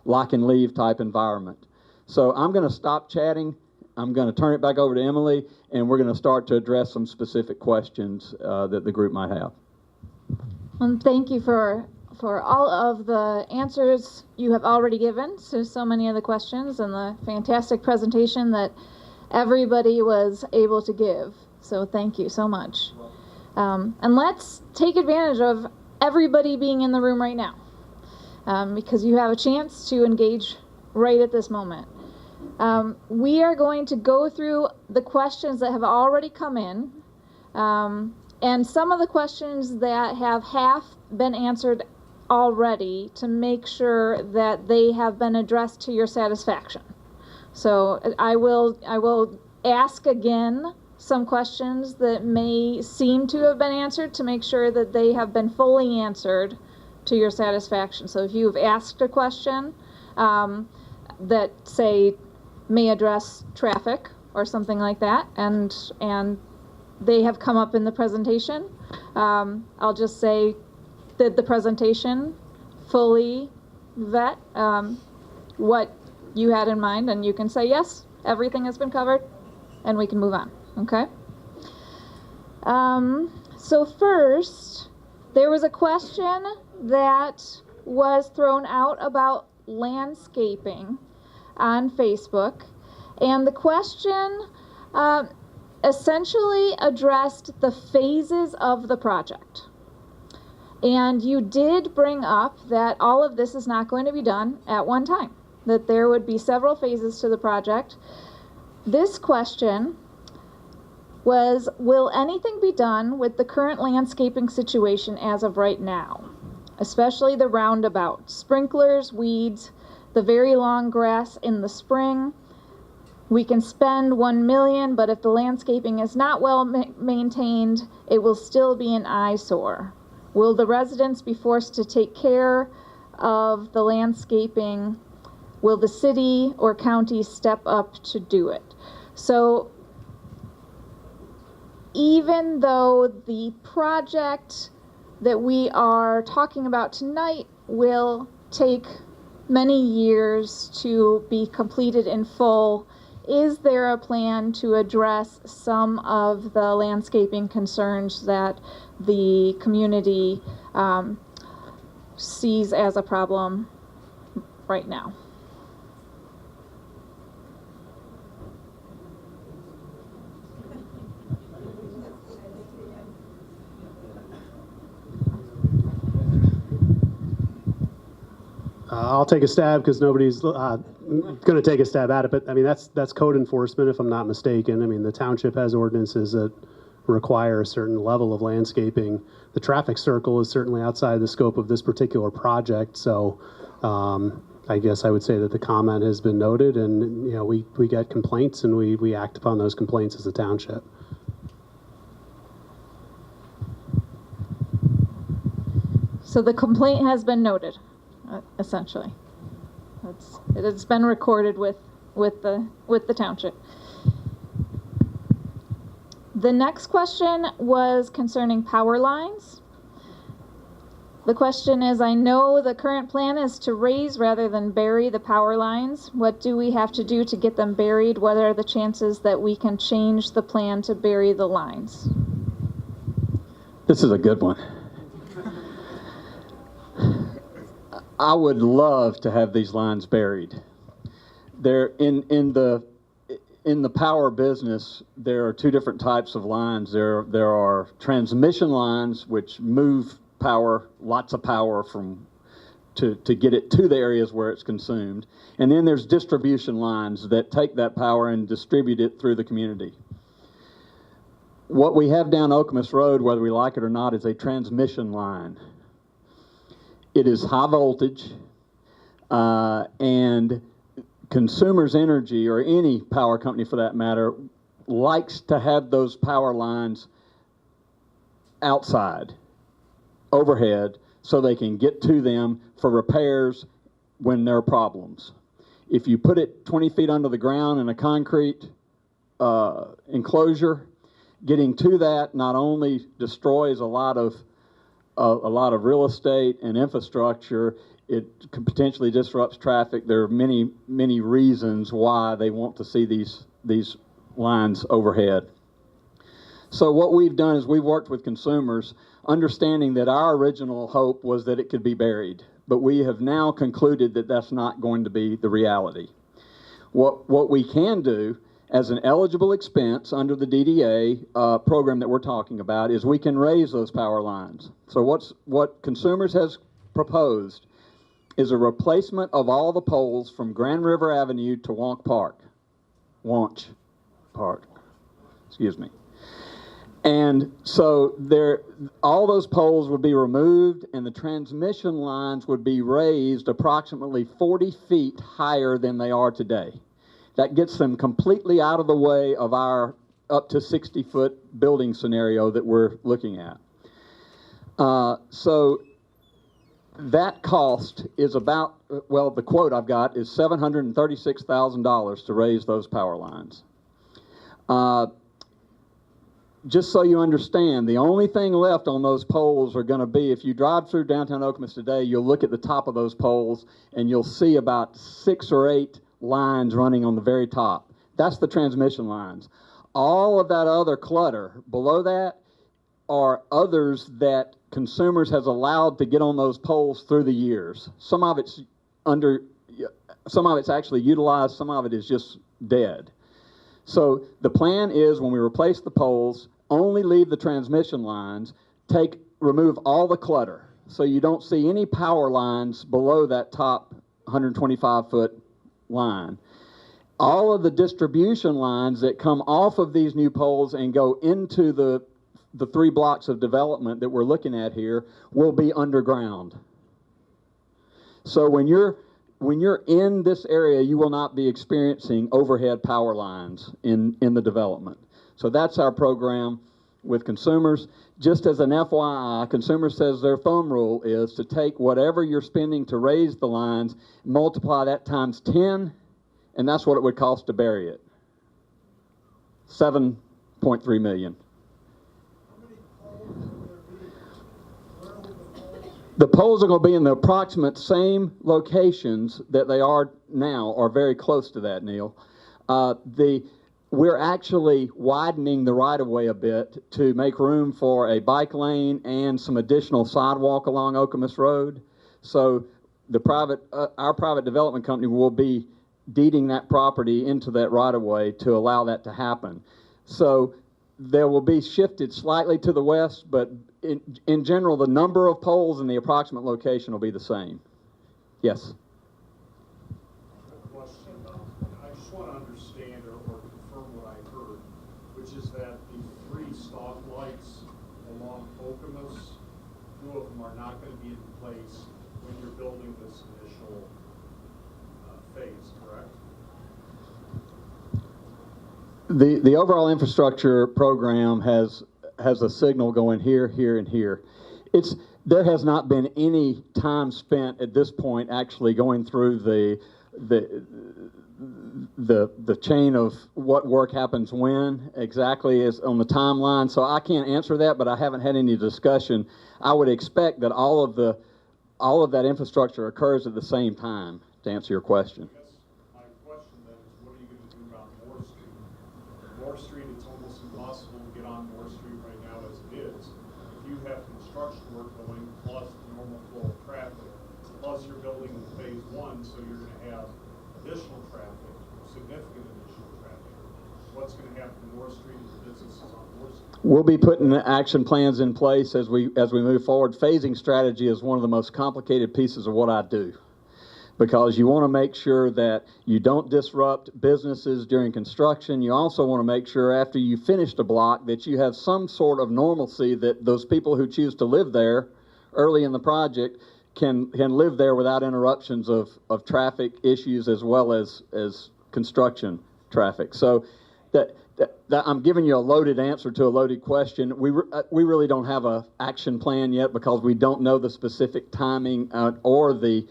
lock and leave type environment. So I'm going to stop chatting. I'm going to turn it back over to Emily, and we're going to start to address some specific questions that the group might have. Thank you for all of the answers you have already given to so many of the questions, and the fantastic presentation that everybody was able to give. So thank you so much. And let's take advantage of everybody being in the room right now, because you have a chance to engage right at this moment. We are going to go through the questions that have already come in, and some of the questions that have half been answered already, to make sure that they have been addressed to your satisfaction. So I will ask again some questions that may seem to have been answered, to make sure that they have been fully answered to your satisfaction. So if you've asked a question that, say, may address traffic or something like that, and they have come up in the presentation, I'll just say, did the presentation fully vet what you had in mind? And you can say yes, everything has been covered, and we can move on. Okay? So first, there was a question that was thrown out about landscaping on Facebook, and the question essentially addressed the phases of the project. And you did bring up that all of this is not going to be done at one time, that there would be several phases to the project. This question was, will anything be done with the current landscaping situation as of right now, especially the roundabout, sprinklers, weeds, the very long grass in the spring? We can spend $1 million, but if the landscaping is not well maintained, it will still be an eyesore. Will the residents be forced to take care of the landscaping? Will the city or county step up to do it? So even though the project that we are talking about tonight will take many years to be completed in full, is there a plan to address some of the landscaping concerns that the community sees as a problem right now? I'll take a stab because nobody's going to take a stab at it. But I mean, that's code enforcement, if I'm not mistaken. I mean, the township has ordinances that require a certain level of landscaping. The traffic circle is certainly outside the scope of this particular project. So I guess I would say that the comment has been noted, and you know, we get complaints, and we act upon those complaints as a township. So the complaint has been noted. Essentially, it's been recorded with the township. The next question was concerning power lines. The question is, I know the current plan is to raise rather than bury the power lines. What do we have to do to get them buried? What are the chances that we can change the plan to bury the lines? This is a good one. I would love to have these lines buried. There in the power business, there are two different types of lines. There are transmission lines which move power, lots of power to get it to the areas where it's consumed. And then there's distribution lines that take that power and distribute it through the community. What we have down Okemos Road, whether we like it or not, is a transmission line. It is high voltage, and Consumers Energy, or any power company for that matter, likes to have those power lines outside, overhead, so they can get to them for repairs when there are problems. If you put it 20 feet under the ground in a concrete enclosure, getting to that not only destroys a lot of real estate and infrastructure, it could potentially disrupts traffic. There are many reasons why they want to see these lines overhead. So what we've done is we've worked with consumers, understanding that our original hope was that it could be buried, but we have now concluded that that's not going to be the reality. What we can do as an eligible expense under the DDA program that we're talking about is we can raise those power lines. So what Consumers has proposed is a replacement of all the poles from Grand River Avenue to Wanch Park, excuse me. And so all those poles would be removed, and the transmission lines would be raised approximately 40 feet higher than they are today. That gets them completely out of the way of our up to 60-foot building scenario that we're looking at. So that cost is about, well, the quote I've got is $736,000 to raise those power lines. Just so you understand, the only thing left on those poles are going to be, if you drive through downtown Okemos today, you'll look at the top of those poles and you'll see about 6 or 8 lines running on the very top. That's the transmission lines. All of that other clutter below that are others that Consumers has allowed to get on those poles through the years. Some of it's actually utilized, some of it is just dead. So the plan is, when we replace the poles, only leave the transmission lines, remove all the clutter, so you don't see any power lines below that top 125-foot line. All of the distribution lines that come off of these new poles and go into the 3 blocks of development that we're looking at here will be underground. So when you're in this area, you will not be experiencing overhead power lines in the development. So that's our program with Consumers. Just as an FYI, Consumers says their thumb rule is to take whatever you're spending to raise the lines, multiply that times 10, and that's what it would cost to bury it. $7.3 million. The poles are going to be in the approximate same locations that they are now, or very close to that, Neil. We're actually widening the right-of-way a bit to make room for a bike lane and some additional sidewalk along Okemos Road. So our private development company will be deeding that property into that right-of-way to allow that to happen. So there will be shifted slightly to the west, but in general, the number of poles and the approximate location will be the same. Yes? Question. I just want to understand or confirm what I heard, which is that the 3 stop lights along Okemos, 2 of them are not going to be in place when you're building this initial phase, correct? The overall infrastructure program has a signal going here, here, and here. There has not been any time spent at this point actually going through the chain of what work happens when exactly is on the timeline. So I can't answer that, but I haven't had any discussion. I would expect that all of that infrastructure occurs at the same time, to answer your question. My question then is, what are you going to do about Moore Street? Moore Street, it's almost impossible to get on Moore Street right now as it is. If you have construction work going, plus the normal flow of traffic, plus you're building phase 1, so you're going to have additional traffic, significant additional traffic. What's going to happen to Moore Street and the businesses on Moore Street? We'll be putting action plans in place as we move forward. Phasing strategy is one of the most complicated pieces of what I do, because you want to make sure that you don't disrupt businesses during construction. You also want to make sure after you finish the block that you have some sort of normalcy, that those people who choose to live there early in the project can live there without interruptions of traffic issues as well as construction traffic. So that I'm giving you a loaded answer to a loaded question. We really don't have a action plan yet because we don't know the specific timing or the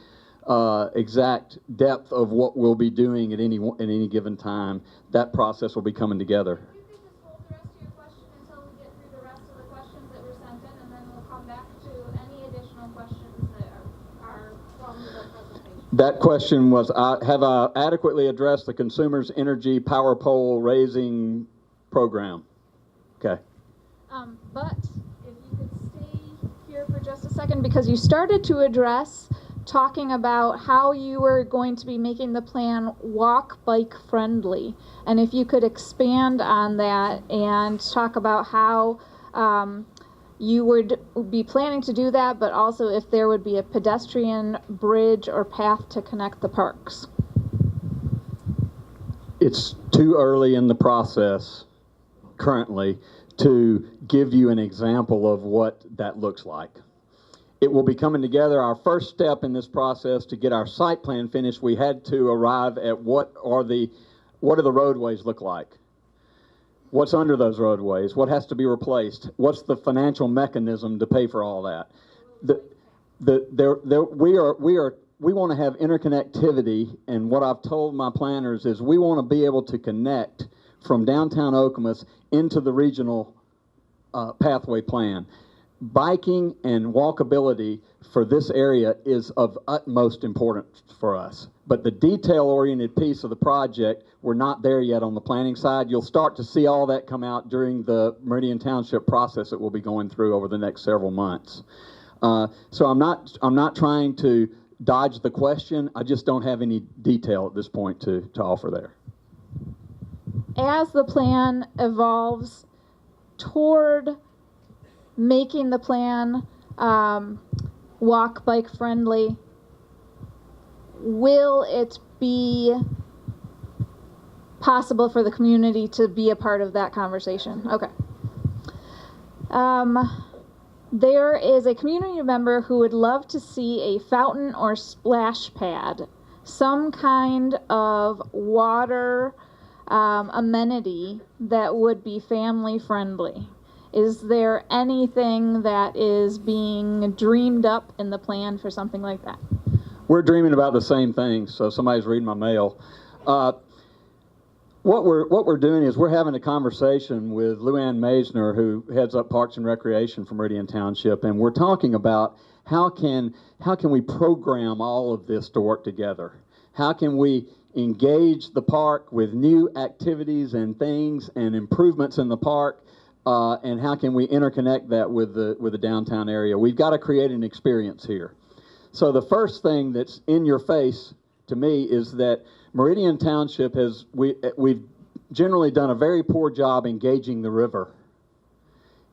exact depth of what we'll be doing at any given time. That process will be coming together. You could just hold the rest of your question until we get through the rest of the questions that were sent in, and then we'll come back to any additional questions that are from the presentation. That question was, have I adequately addressed the Consumers Energy Power Pole Raising Program? Okay. But if you could stay here for just a second, because you started to address talking about how you were going to be making the plan walk bike friendly, and if you could expand on that and talk about how you would be planning to do that, but also if there would be a pedestrian bridge or path to connect the parks. It's too early in the process currently to give you an example of what that looks like. It will be coming together. Our first step in this process to get our site plan finished, we had to arrive at what do the roadways look like? What's under those roadways? What has to be replaced? What's the financial mechanism to pay for all that? We want to have interconnectivity, and what I've told my planners is we want to be able to connect from downtown Okemos into the regional pathway plan. Biking and walkability for this area is of utmost importance for us. But the detail-oriented piece of the project, we're not there yet on the planning side. You'll start to see all that come out during the Meridian Township process that we'll be going through over the next several months. So I'm not trying to dodge the question. I just don't have any detail at this point to offer there. As the plan evolves toward making the plan walk bike friendly, will it be possible for the community to be a part of that conversation? Okay. There is a community member who would love to see a fountain or splash pad, some kind of water amenity that would be family friendly. Is there anything that is being dreamed up in the plan for something like that? We're dreaming about the same thing, so somebody's reading my mail. What we're doing is we're having a conversation with Luann Maisner, who heads up Parks and Recreation for Meridian Township, and we're talking about how can we program all of this to work together? How can we engage the park with new activities and things and improvements in the park? And how can we interconnect that with the downtown area? We've got to create an experience here. So the first thing that's in your face to me is that Meridian Township we've generally done a very poor job engaging the river.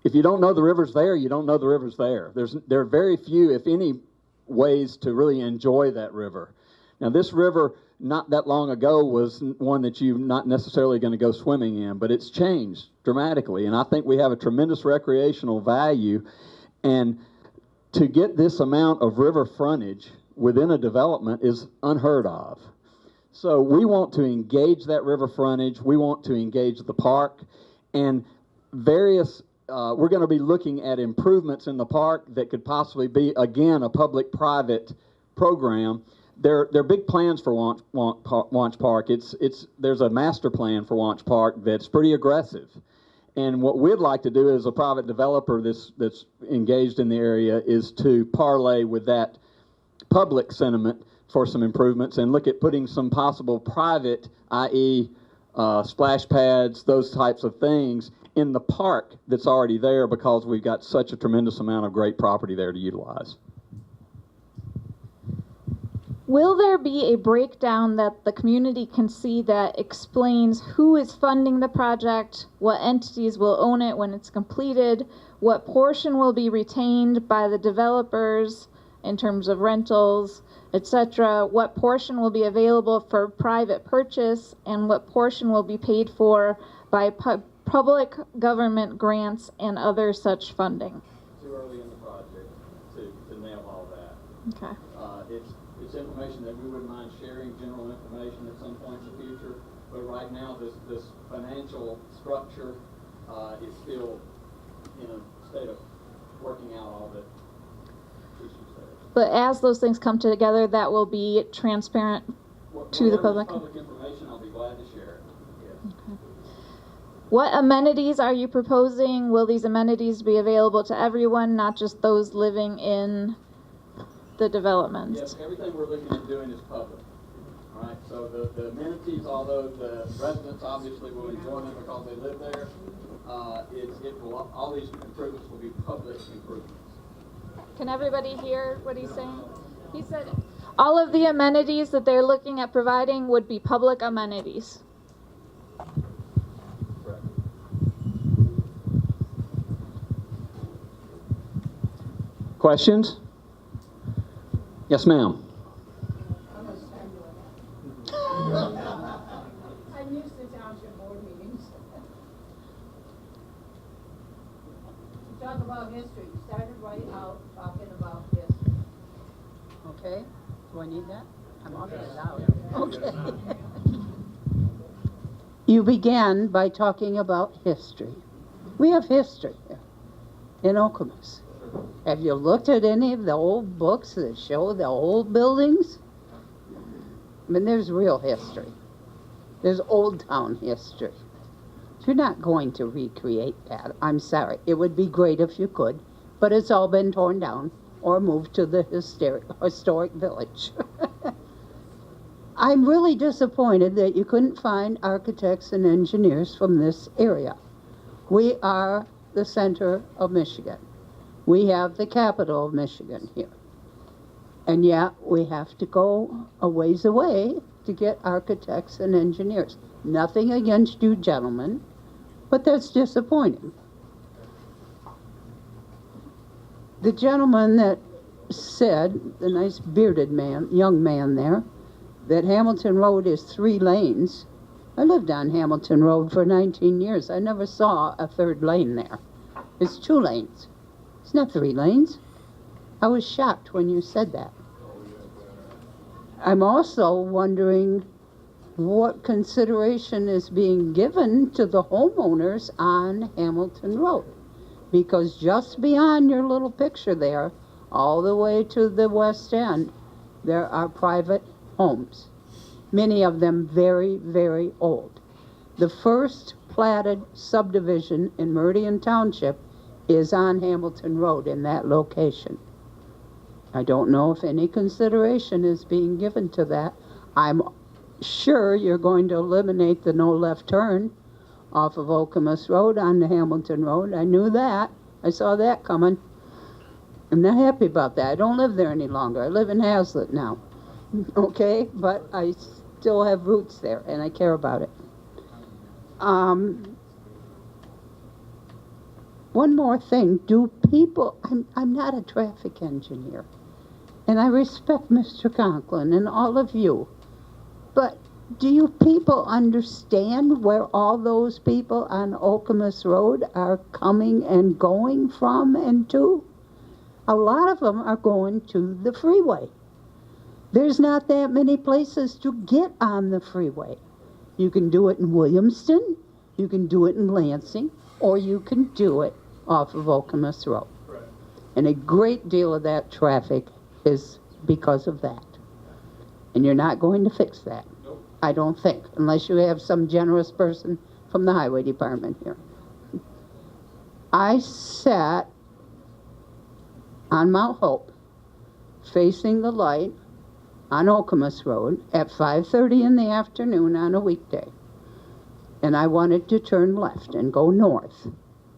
If you don't know the river's there, you don't know the river's there. There are very few, if any, ways to really enjoy that river. Now, this river not that long ago was one that you're not necessarily going to go swimming in, but it's changed dramatically, and I think we have a tremendous recreational value. And to get this amount of river frontage within a development is unheard of. So we want to engage that river frontage. We want to engage the park, and we're going to be looking at improvements in the park that could possibly be, again, a public-private program. There are big plans for Wanch Park. There's a master plan for Wanch Park that's pretty aggressive. And what we'd like to do as a private developer that's engaged in the area is to parlay with that public sentiment for some improvements and look at putting some possible private, i.e. Splash pads, those types of things, in the park that's already there because we've got such a tremendous amount of great property there to utilize. Will there be a breakdown that the community can see that explains who is funding the project, what entities will own it when it's completed, what portion will be retained by the developers in terms of rentals, etc., what portion will be available for private purchase, and what portion will be paid for by public government grants and other such funding? Too early in the project to nail all that. Okay. It's information that we wouldn't mind sharing, general information at some point in the future. But right now, this financial structure is still in a state of working out all the issues there. But as those things come together, that will be transparent to the public? Public information, I'll be glad to share it. Yes. Okay. What amenities are you proposing? Will these amenities be available to everyone, not just those living in the developments? Yes, everything we're looking at doing is public. All right, so the amenities, although the residents obviously will enjoy them because they live there, all these improvements will be public improvements. Can everybody hear what he's saying? He said all of the amenities that they're looking at providing would be public amenities. Correct. Questions? Yes, ma'am. I'm used to township board meetings. Talk about history. You started right out talking about history. Okay? Do I need that? I'm talking it out. Okay. You began by talking about history. We have history here in Okemos. Have you looked at any of the old books that show the old buildings? I mean, there's real history. There's Old Town history. You're not going to recreate that. I'm sorry. It would be great if you could, but it's all been torn down or moved to the historic village. I'm really disappointed that you couldn't find architects and engineers from this area. We are the center of Michigan. We have the capital of Michigan here. And yet we have to go a ways away to get architects and engineers. Nothing against you gentlemen, but that's disappointing. The gentleman that said, the nice bearded man, young man there, that Hamilton Road is 3 lanes. I lived on Hamilton Road for 19 years. I never saw a 3rd lane there. It's 2 lanes. It's not 3 lanes. I was shocked when you said that. I'm also wondering what consideration is being given to the homeowners on Hamilton Road. Because just beyond your little picture there, all the way to the west end, there are private homes. Many of them very, very old. The first platted subdivision in Meridian Township is on Hamilton Road in that location. I don't know if any consideration is being given to that. I'm sure you're going to eliminate the no left turn off of Okemos Road on the Hamilton Road. I knew that. I saw that coming. I'm not happy about that. I don't live there any longer. I live in Hazlet now. Okay? But I still have roots there, and I care about it. One more thing. Do people... I'm not a traffic engineer. And I respect Mr. Conklin and all of you. But do you people understand where all those people on Okemos Road are coming and going from and to? A lot of them are going to the freeway. There's not that many places to get on the freeway. You can do it in Williamston, you can do it in Lansing, or you can do it off of Okemos Road. Right. And a great deal of that traffic is because of that. And you're not going to fix that. Nope. I don't think, unless you have some generous person from the highway department here. I sat on Mount Hope, facing the light on Okemos Road at 5:30 in the afternoon on a weekday. And I wanted to turn left and go north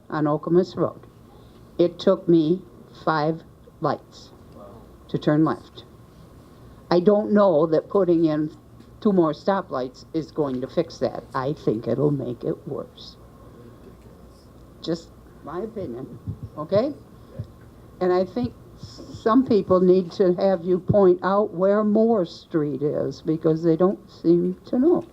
on Okemos Road. It took me 5 lights to turn left. I don't know that putting in 2 more stoplights is going to fix that. I think it'll make it worse. Just my opinion, okay? And I think some people need to have you point out where Moore Street is, because they don't seem to know.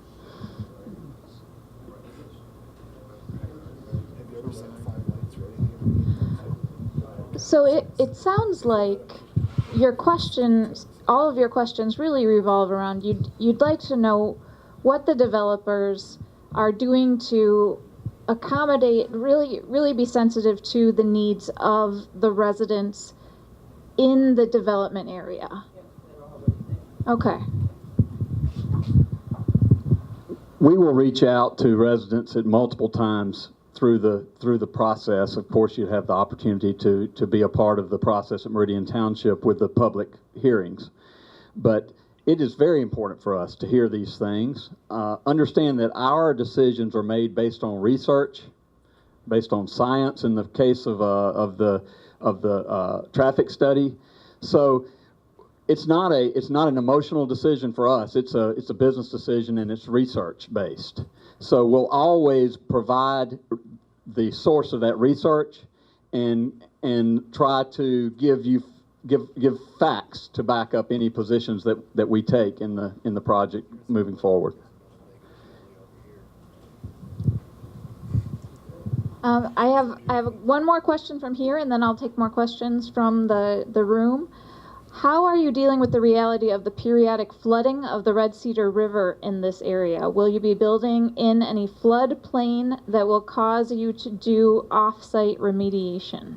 So it sounds like your questions, all of your questions really revolve around you'd like to know what the developers are doing to accommodate, really be sensitive to the needs of the residents in the development area. Okay. We will reach out to residents at multiple times through the process. Of course, you have the opportunity to be a part of the process at Meridian Township with the public hearings. But it is very important for us to hear these things. Understand that our decisions are made based on research, based on science in the case of the traffic study. So it's not an emotional decision for us. It's a business decision, and it's research based. So we'll always provide the source of that research and try to give facts to back up any positions that we take in the project moving forward. I have one more question from here, and then I'll take more questions from the room. How are you dealing with the reality of the periodic flooding of the Red Cedar River in this area? Will you be building in any floodplain that will cause you to do off-site remediation?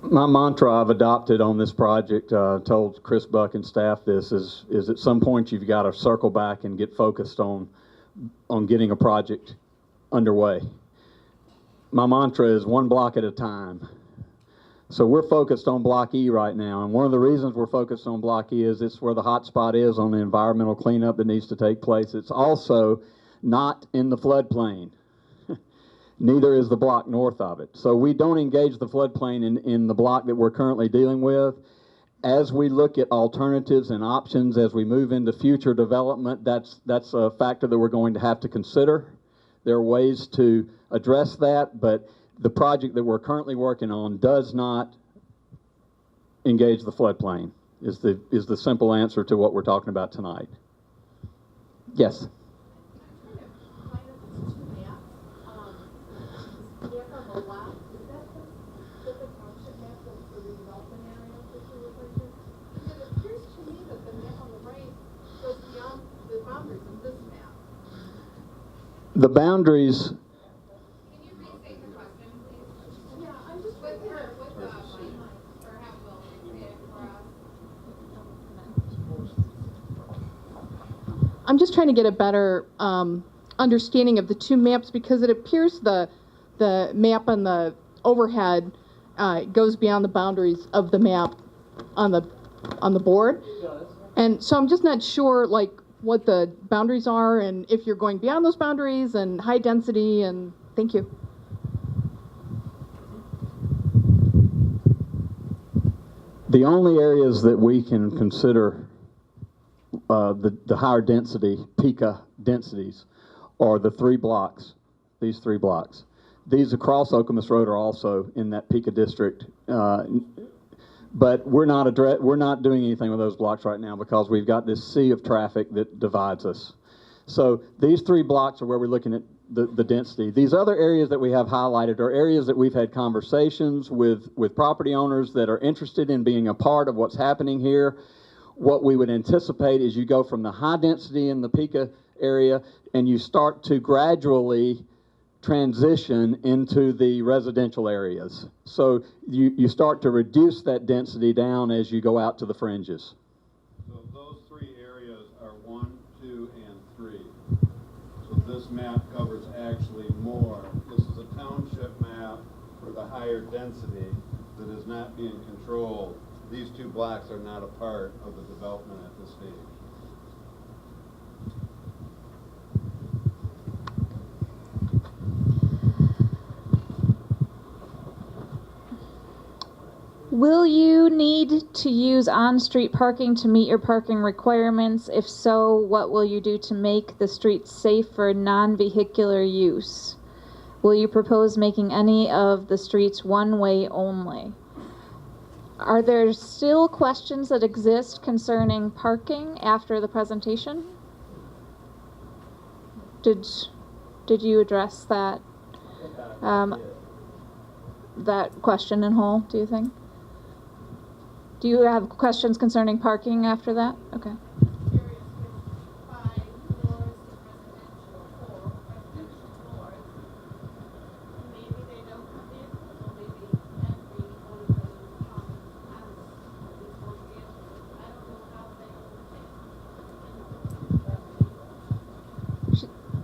My mantra I've adopted on this project, told Chris Buck and staff this, is at some point you've got to circle back and get focused on getting a project underway. My mantra is one block at a time. So we're focused on Block E right now, and one of the reasons we're focused on Block E is it's where the hot spot is on the environmental cleanup that needs to take place. It's also not in the floodplain. Neither is the block north of it. So we don't engage the floodplain in the block that we're currently dealing with. As we look at alternatives and options as we move into future development, that's a factor that we're going to have to consider. There are ways to address that, but the project that we're currently working on does not engage the floodplain, is the simple answer to what we're talking about tonight. Yes? The boundaries. Can you restate the question, please? Yeah, I'm just with the mic, or have Will repeat it for us. I'm just trying to get a better understanding of the two maps, because it appears the map on the overhead goes beyond the boundaries of the map on the board. It does. And so I'm just not sure like what the boundaries are, and if you're going beyond those boundaries, and high density, and thank you. The only areas that we can consider the higher density, PICA densities, are the these three blocks. These across Okemos Road are also in that PICA district. But we're not doing anything with those blocks right now because we've got this sea of traffic that divides us. So these three blocks are where we're looking at the density. These other areas that we have highlighted are areas that we've had conversations with property owners that are interested in being a part of what's happening here. What we would anticipate is you go from the high density in the PICA area and you start to gradually transition into the residential areas. So you start to reduce that density down as you go out to the fringes. So those three areas are 1, 2, and 3. So this map covers actually more. This is a township map for the higher density that is not being controlled. These two blocks are not a part of the development at this stage. Will you need to use on-street parking to meet your parking requirements? If so, what will you do to make the streets safe for non-vehicular use? Will you propose making any of the streets one-way only? Are there still questions that exist concerning parking after the presentation? Did you address that? that question in whole, do you think? Do you have questions concerning parking after that? Okay.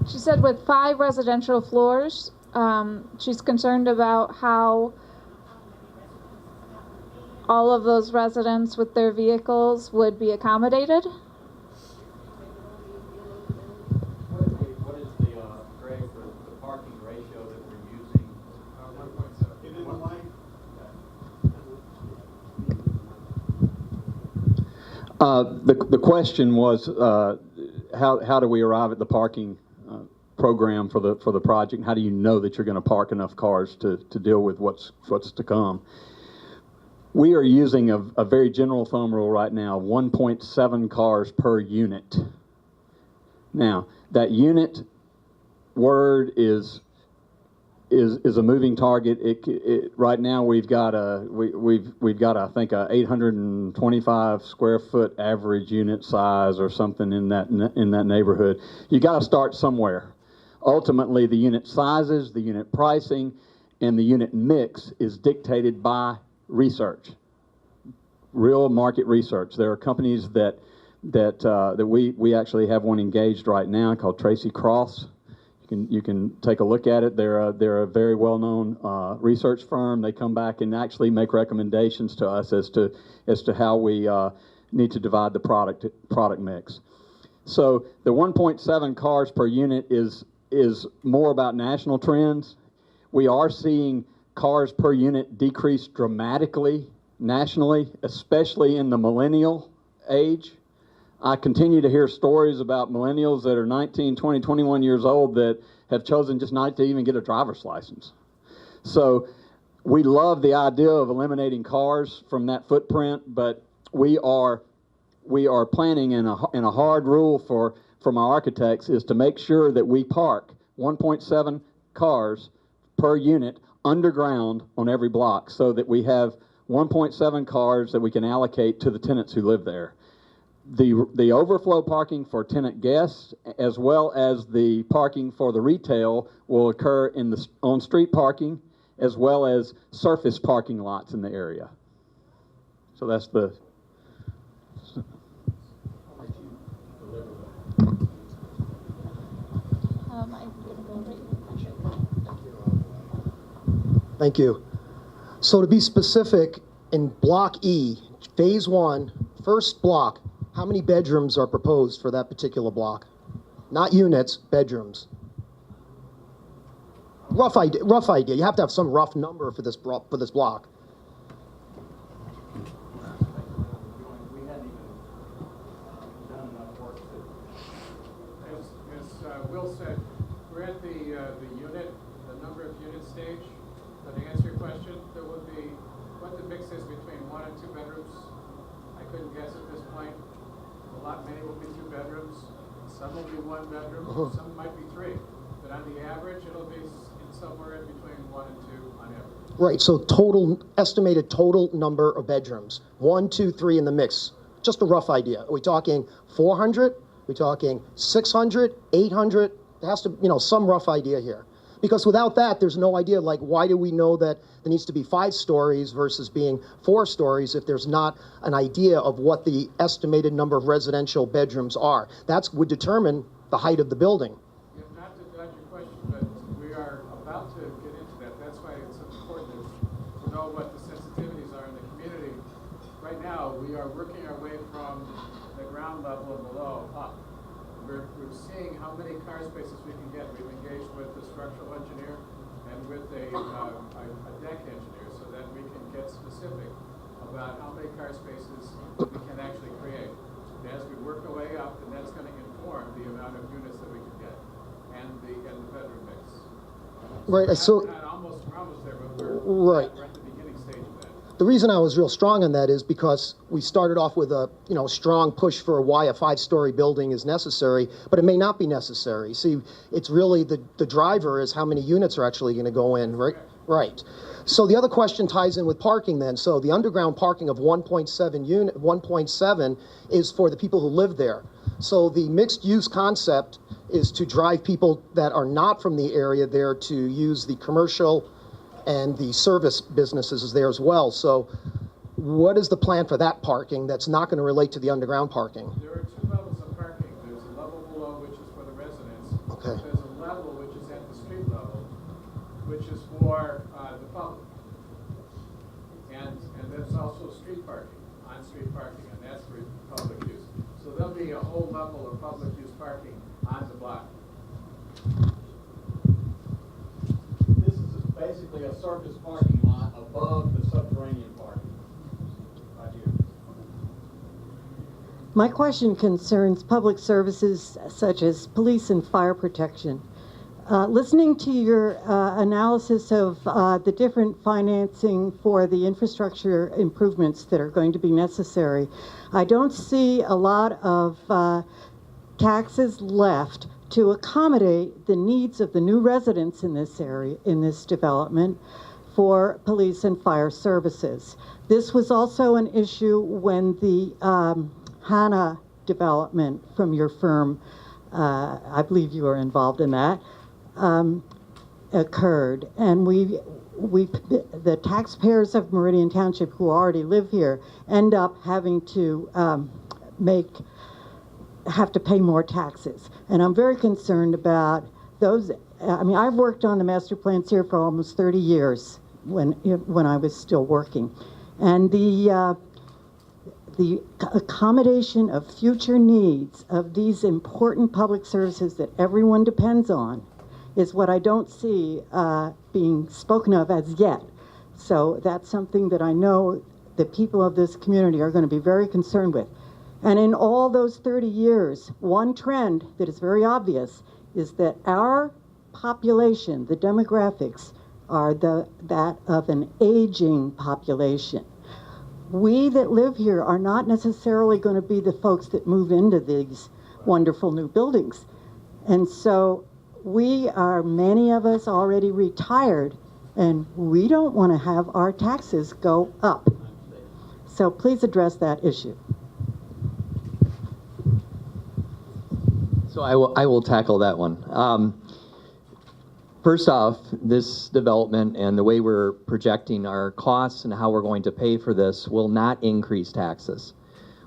She said with 5 residential floors, she's concerned about how all of those residents with their vehicles would be accommodated. What is the, Greg, for the parking ratio that we're using? 1.7. The question was how do we arrive at the parking program for the project? How do you know that you're going to park enough cars to deal with what's to come? We are using a very general thumb rule right now, 1.7 cars per unit. Now, that unit word is a moving target. Right now we've got I think a 825 square foot average unit size or something in that neighborhood. You got to start somewhere. Ultimately, the unit sizes, the unit pricing, and the unit mix is dictated by research, real market research. There are companies that we actually have one engaged right now called Tracy Cross. You can take a look at it. They're a very well-known research firm. They come back and actually make recommendations to us as to how we need to divide the product mix. So the 1.7 cars per unit is more about national trends. We are seeing cars per unit decrease dramatically nationally, especially in the millennial age. I continue to hear stories about millennials that are 19, 20, 21 years old that have chosen just not to even get a driver's license. So we love the idea of eliminating cars from that footprint, but we are planning, and a hard rule for my architects is to make sure that we park 1.7 cars per unit underground on every block so that we have 1.7 cars that we can allocate to the tenants who live there. The overflow parking for tenant guests, as well as the parking for the retail, will occur in the on-street parking, as well as surface parking lots in the area. So that's the... Thank you. So to be specific, in Block E, Phase 1, first block, how many bedrooms are proposed for that particular block? Not units, bedrooms. Rough idea. You have to have some rough number for this block. We hadn't even done enough work to. As Will said, we're at the number of unit stage. But to answer your question, there would be what the mix is between 1 and 2 bedrooms. I couldn't guess at this point. Many will be 2 bedrooms. Some will be 1 bedroom. Some might be 3. But on the average, it'll be somewhere in between 1 and 2 on average. Right. So estimated total number of bedrooms, 1, 2, 3 in the mix. Just a rough idea. Are we talking 400? Are we talking 600? 800? There has to, some rough idea here. Because without that, there's no idea, like, why do we know that there needs to be 5 stories versus being 4 stories if there's not an idea of what the estimated number of residential bedrooms are? That would determine the height of the building. Yeah, not to dodge your question, but we are about to get into that. That's why it's important to know what the sensitivities are in the community. Right now, we are working our way from the ground level and below up. We're seeing how many car spaces we can get. We've engaged with the structural engineer and with a deck engineer so that we can get specific about how many car spaces we can actually create. And as we work our way up, then that's going to inform the amount of units that we can get and the bedroom mix. Right. So we're almost there, but we're right. We're at the beginning stage of that. The reason I was real strong on that is because we started off with a strong push for why a 5-story building is necessary, but it may not be necessary. See, it's really the driver is how many units are actually going to go in, right? Right. So the other question ties in with parking then. So the underground parking of 1.7 is for the people who live there. So the mixed use concept is to drive people that are not from the area there to use the commercial and the service businesses is there as well. So what is the plan for that parking that's not going to relate to the underground parking? There are two levels of parking. There's a level below, which is for the residents. Okay. There's a level which is at the street level, which is for the public. And there's also street parking, on-street parking, and that's for public use. So there'll be a whole level of public use parking on the block. This is basically a surface parking lot above the subterranean parking. Right here. My question concerns public services such as police and fire protection. Listening to your analysis of the different financing for the infrastructure improvements that are going to be necessary, I don't see a lot of taxes left to accommodate the needs of the new residents in this area, in this development, for police and fire services. This was also an issue when the HANA development from your firm, I believe you were involved in that, occurred. And the taxpayers of Meridian Township who already live here end up having to have to pay more taxes. And I'm very concerned about those. I mean, I've worked on the master plans here for almost 30 years when I was still working. And the accommodation of future needs of these important public services that everyone depends on is what I don't see being spoken of as yet. So that's something that I know the people of this community are going to be very concerned with. And in all those 30 years, one trend that is very obvious is that our population, the demographics, are that of an aging population. We that live here are not necessarily going to be the folks that move into these wonderful new buildings. And so many of us already retired, and we don't want to have our taxes go up. So please address that issue. So I will tackle that one. First off, this development and the way we're projecting our costs and how we're going to pay for this will not increase taxes.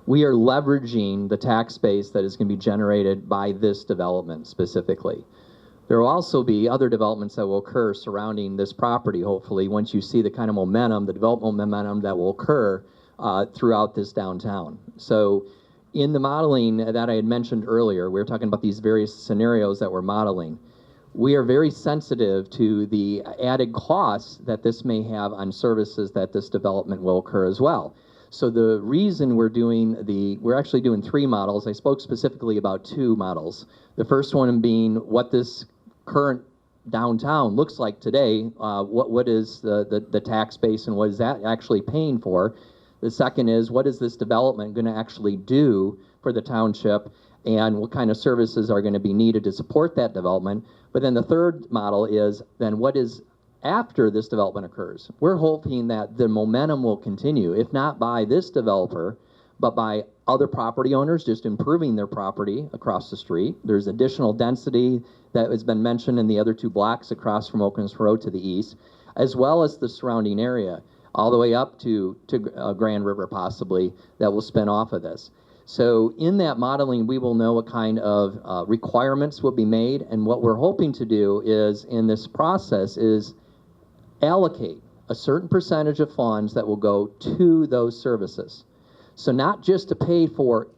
We are leveraging the tax base that is going to be generated by this development specifically. There will also be other developments that will occur surrounding this property, hopefully, once you see the kind of momentum, the development momentum that will occur throughout this downtown. So in the modeling that I had mentioned earlier, we were talking about these various scenarios that we're modeling. We are very sensitive to the added costs that this may have on services that this development will occur as well. So the reason we're actually doing 3 models. I spoke specifically about 2 models. The first one being what this current downtown looks like today, what is the tax base and what is that actually paying for. The second is, what is this development going to actually do for the township, and what kind of services are going to be needed to support that development. But then the third model is, then what is after this development occurs? We're hoping that the momentum will continue, if not by this developer, but by other property owners just improving their property across the street. There's additional density that has been mentioned in the other 2 blocks across from Okemos Road to the east, as well as the surrounding area, all the way up to Grand River possibly, that will spin off of this. So in that modeling, we will know what kind of requirements will be made, and what we're hoping to do is, in this process, is allocate a certain percentage of funds that will go to those services. So not just to pay for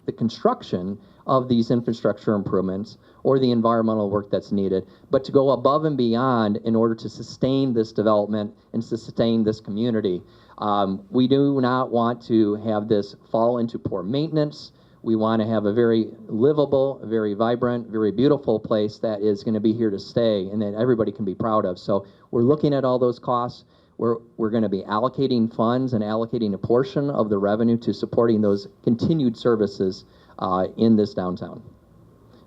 the construction of these infrastructure improvements or the environmental work that's needed, but to go above and beyond in order to sustain this development and sustain this community. We do not want to have this fall into poor maintenance. We want to have a very livable, very vibrant, very beautiful place that is going to be here to stay and that everybody can be proud of. So we're looking at all those costs. We're going to be allocating funds and allocating a portion of the revenue to supporting those continued services in this downtown.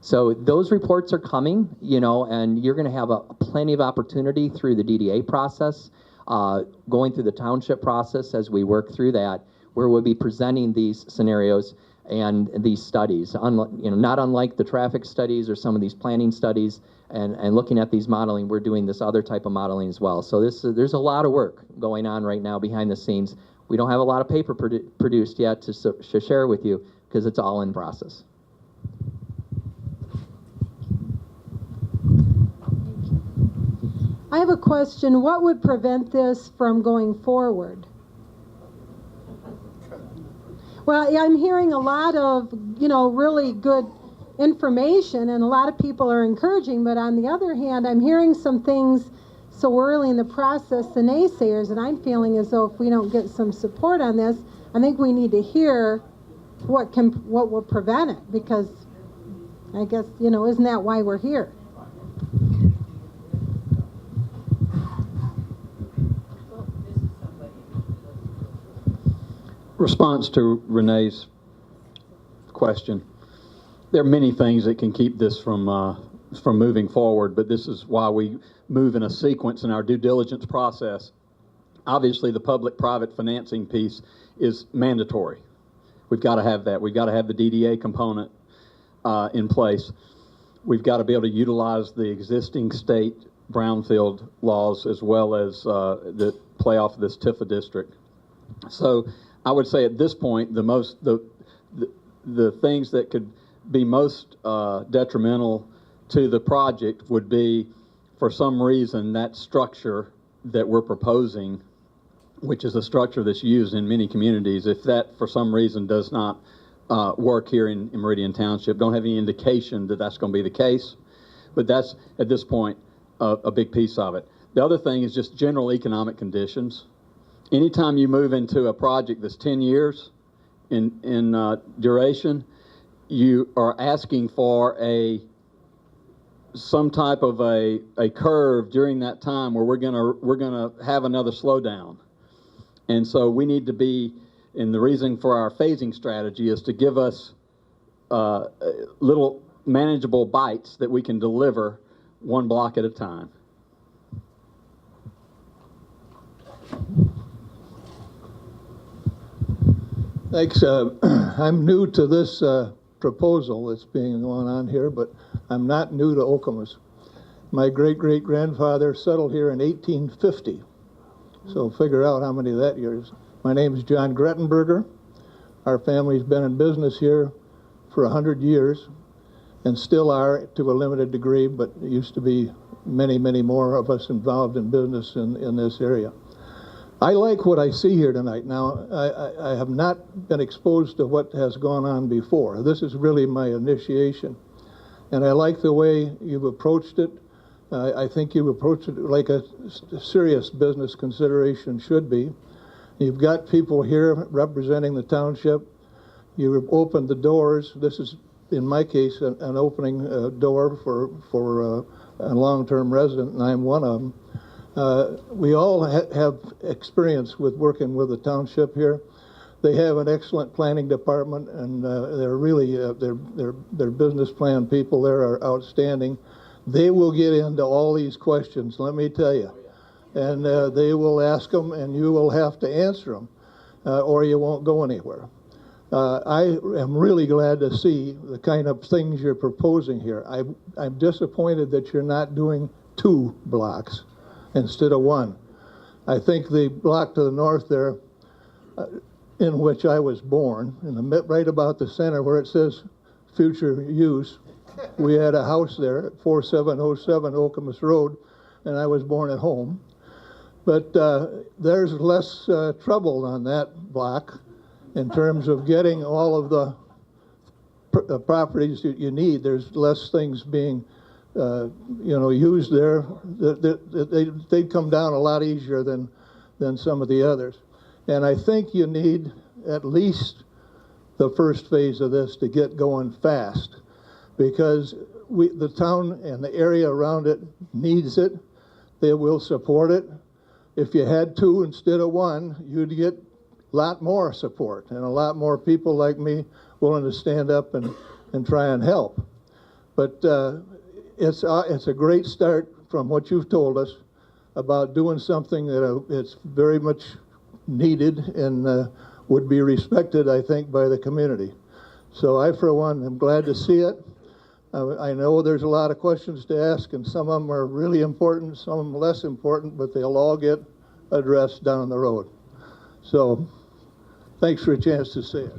So those reports are coming, you know, and you're going to have plenty of opportunity through the DDA process, going through the township process as we work through that, where we'll be presenting these scenarios and these studies, not unlike the traffic studies or some of these planning studies, and looking at these modeling, we're doing this other type of modeling as well. So there's a lot of work going on right now behind the scenes. We don't have a lot of paper produced yet to share with you because it's all in process. I have a question. What would prevent this from going forward? Well, I'm hearing a lot of, really good information, and a lot of people are encouraging, but on the other hand, I'm hearing some things so early in the process, the naysayers, and I'm feeling as though if we don't get some support on this, I think we need to hear what will prevent it, because I guess, isn't that why we're here? Response to Renee's question. There are many things that can keep this from moving forward, but this is why we move in a sequence in our due diligence process. Obviously, the public-private financing piece is mandatory. We've got to have that. We've got to have the DDA component in place. We've got to be able to utilize the existing state brownfield laws as well as the play off of this TIFA district. So I would say at this point, the things that could be most detrimental to the project would be, for some reason, that structure that we're proposing, which is a structure that's used in many communities, if that for some reason does not work here in Meridian Township, don't have any indication that that's going to be the case, but that's at this point a big piece of it. The other thing is just general economic conditions. Anytime you move into a project that's 10 years in duration, you are asking for some type of a curve during that time where we're gonna have another slowdown. And so we need to be, and the reason for our phasing strategy is to give us little manageable bites that we can deliver one block at a time. Thanks. I'm new to this proposal that's being going on here, but I'm not new to Okemos. My great-great-grandfather settled here in 1850, so figure out how many of that years. My name is John Grettenberger. Our family's been in business here for 100 years and still are to a limited degree, but it used to be many, many more of us involved in business in this area. I like what I see here tonight. Now, I have not been exposed to what has gone on before. This is really my initiation. And I like the way you've approached it. I think you've approached it like a serious business consideration should be. You've got people here representing the township. You've opened the doors. This is, in my case, an opening door for a long-term resident, and I'm one of them. We all have experience with working with the township here. They have an excellent planning department, and they're really their business plan people there are outstanding. They will get into all these questions, let me tell you, and they will ask them, and you will have to answer them, or you won't go anywhere. I am really glad to see the kind of things you're proposing here. I'm disappointed that you're not doing 2 blocks instead of 1. I think the block to the north there, in which I was born, right about the center where it says future use, we had a house there at 4707 Okemos Road, and I was born at home. But there's less trouble on that block in terms of getting all of the properties that you need. There's less things being used there. They'd come down a lot easier than some of the others. And I think you need at least the first phase of this to get going fast, because the town and the area around it needs it. They will support it. If you had 2 instead of 1, you'd get a lot more support and a lot more people like me willing to stand up and try and help. But it's a great start from what you've told us about doing something that it's very much needed and would be respected, I think, by the community. So I, for one, am glad to see it. I know there's a lot of questions to ask, and some of them are really important, some of them less important, but they'll all get addressed down the road. So thanks for a chance to say it.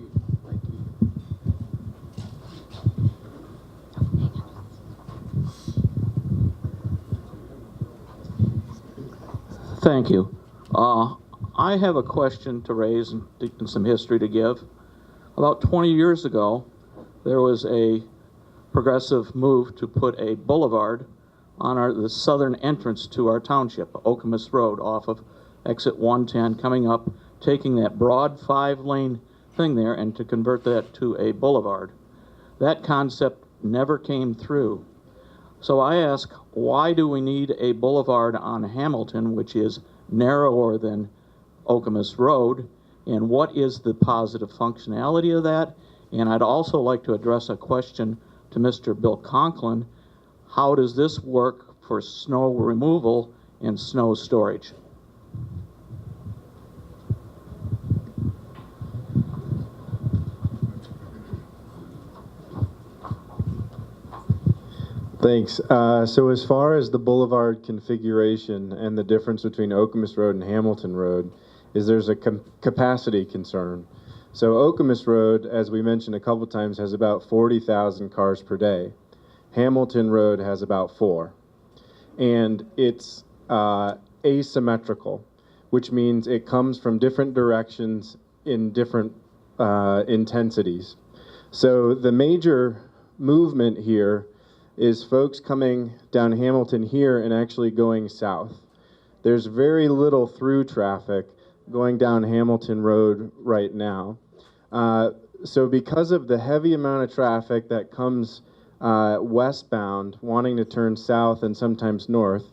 Thank you. I have a question to raise and some history to give. About 20 years ago, there was a progressive move to put a boulevard on the southern entrance to our township, Okemos Road, off of exit 110, coming up, taking that broad 5-lane thing there and to convert that to a boulevard. That concept never came through. So I ask, why do we need a boulevard on Hamilton, which is narrower than Okemos Road, and what is the positive functionality of that? And I'd also like to address a question to Mr. Bill Conklin. How does this work for snow removal and snow storage? Thanks. So as far as the boulevard configuration and the difference between Okemos Road and Hamilton Road is there's a capacity concern. So Okemos Road, as we mentioned a couple times, has about 40,000 cars per day. Hamilton Road has about 4. And it's asymmetrical, which means it comes from different directions in different intensities. So the major movement here is folks coming down Hamilton here and actually going south. There's very little through traffic going down Hamilton Road right now. So because of the heavy amount of traffic that comes westbound, wanting to turn south and sometimes north,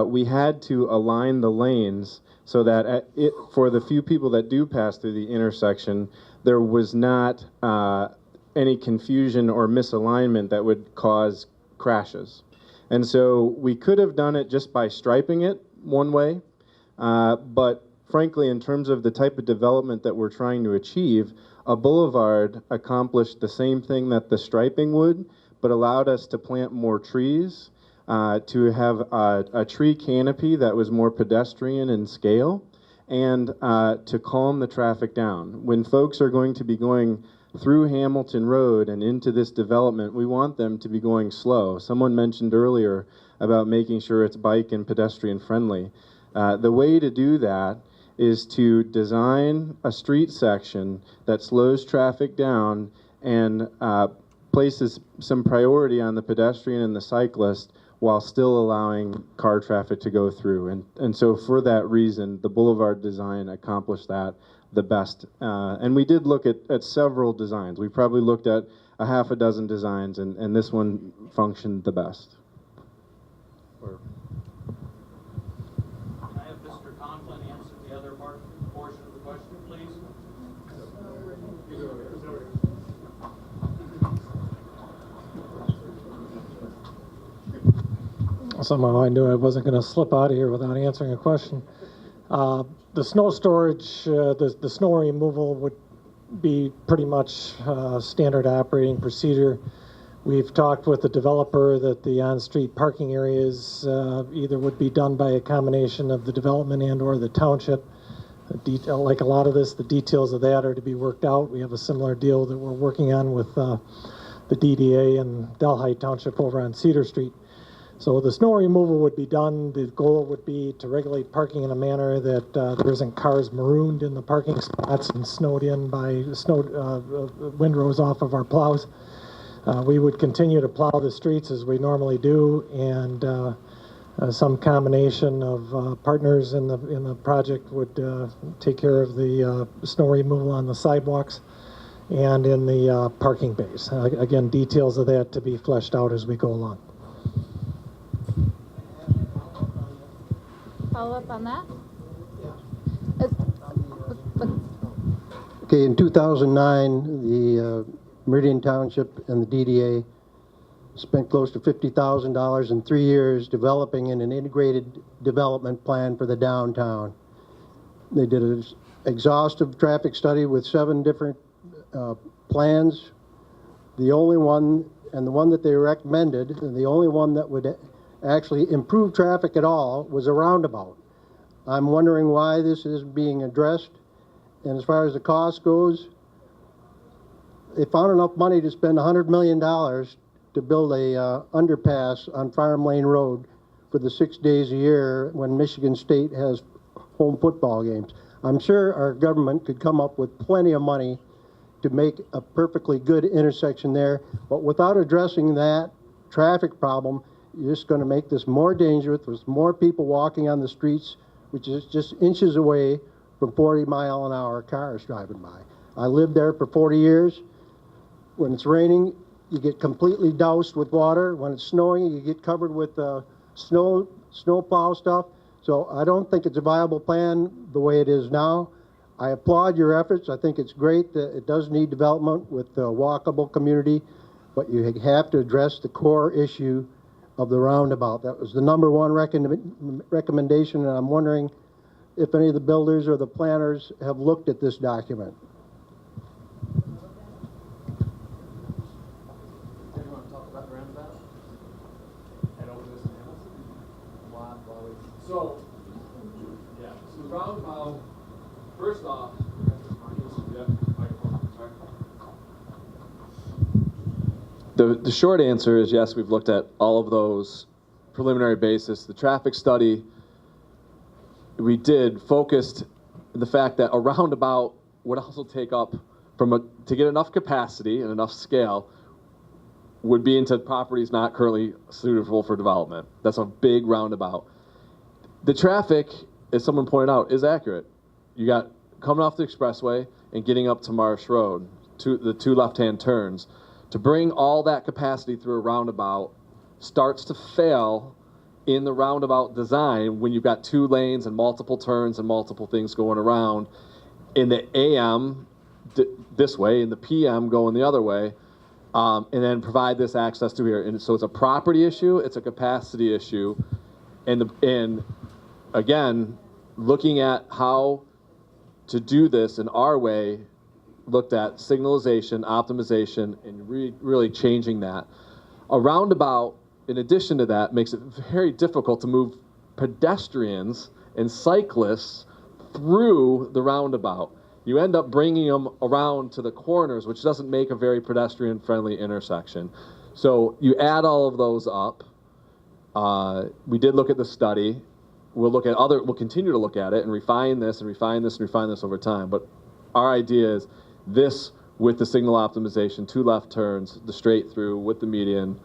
we had to align the lanes so that for the few people that do pass through the intersection, there was not any confusion or misalignment that would cause crashes. And so we could have done it just by striping it one way, but frankly, in terms of the type of development that we're trying to achieve, a boulevard accomplished the same thing that the striping would, but allowed us to plant more trees, to have a tree canopy that was more pedestrian in scale, and to calm the traffic down. When folks are going to be going through Hamilton Road and into this development, we want them to be going slow. Someone mentioned earlier about making sure it's bike and pedestrian friendly. The way to do that is to design a street section that slows traffic down and places some priority on the pedestrian and the cyclist while still allowing car traffic to go through. And so for that reason, the boulevard design accomplished that the best. And we did look at several designs. We probably looked at a half a dozen designs, and this one functioned the best. Can I have Mr. Conklin answer the other portion of the question, please? Somehow I knew I wasn't going to slip out of here without answering a question. The snow storage, the snow removal would be pretty much standard operating procedure. We've talked with the developer that the on-street parking areas either would be done by a combination of the development and or the township. Like a lot of this, the details of that are to be worked out. We have a similar deal that we're working on with the DDA and Delhi Township over on Cedar Street. So the snow removal would be done. The goal would be to regulate parking in a manner that there isn't cars marooned in the parking spots and snowed in by windrows off of our plows. We would continue to plow the streets as we normally do, and some combination of partners in the project would take care of the snow removal on the sidewalks and in the parking bays. Again, details of that to be fleshed out as we go along. Follow up on that? Okay, in 2009, the Meridian Township and the DDA spent close to $50,000 in 3 years developing an integrated development plan for the downtown. They did an exhaustive traffic study with 7 different plans. The only one, and the one that they recommended, and the only one that would actually improve traffic at all, was a roundabout. I'm wondering why this is being addressed. And as far as the cost goes, they found enough money to spend $100 million to build a underpass on Farm Lane Road for the 6 days a year when Michigan State has home football games. I'm sure our government could come up with plenty of money to make a perfectly good intersection there, but without addressing that traffic problem, you're just going to make this more dangerous with more people walking on the streets, which is just inches away from 40-mile-an-hour cars driving by. I lived there for 40 years. When it's raining, you get completely doused with water. When it's snowing, you get covered with snow plow stuff. So I don't think it's a viable plan the way it is now. I applaud your efforts. I think it's great that it does need development with the walkable community, but you have to address the core issue of the roundabout. That was the #1 recommendation, and I'm wondering if any of the builders or the planners have looked at this document. So, yeah, so the roundabout, first off, the short answer is yes, we've looked at all of those preliminary basis. The traffic study we did focused the fact that a roundabout would also take up to get enough capacity and enough scale would be into properties not currently suitable for development. That's a big roundabout. The traffic, as someone pointed out, is accurate. You got coming off the expressway and getting up to Marsh Road, the 2 left-hand turns. To bring all that capacity through a roundabout starts to fail in the roundabout design when you've got 2 lanes and multiple turns and multiple things going around. In the AM this way, in the PM going the other way, and then provide this access to here. And so it's a property issue, it's a capacity issue, and again, looking at how to do this in our way, looked at signalization, optimization, and really changing that. A roundabout, in addition to that, makes it very difficult to move pedestrians and cyclists through the roundabout. You end up bringing them around to the corners, which doesn't make a very pedestrian-friendly intersection. So you add all of those up. We did look at the study. We'll continue to look at it and refine this and refine this and refine this over time. But our idea is this with the signal optimization, 2 left turns, the straight through with the median,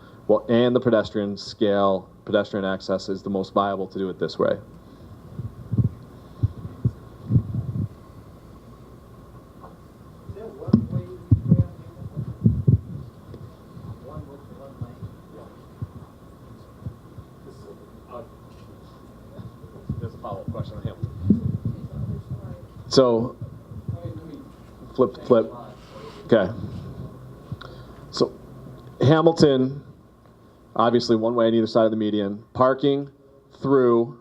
and the pedestrian scale, pedestrian access is the most viable to do it this way. There's a follow-up question on him. So, flip. Okay. So, Hamilton, obviously one way on either side of the median. Parking, through,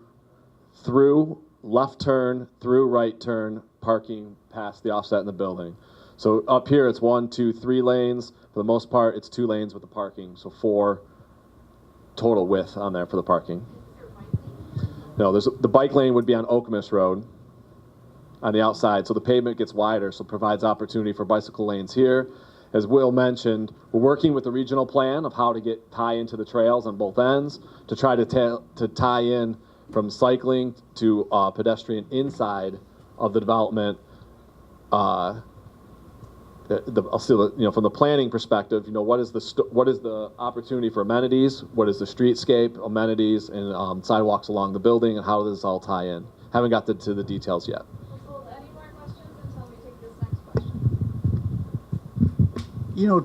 left turn, through, right turn, parking past the offset in the building. So up here it's 1, 2, 3 lanes. For the most part, it's 2 lanes with the parking. So 4 total width on there for the parking. No, the bike lane would be on Okemos Road on the outside. So the pavement gets wider, so it provides opportunity for bicycle lanes here. As Will mentioned, we're working with the regional plan of how to tie into the trails on both ends to try to tie in from cycling to pedestrian inside of the development. I'll still, from the planning perspective, what is the opportunity for amenities? What is the streetscape, amenities, and sidewalks along the building, and how does this all tie in? Haven't got to the details yet.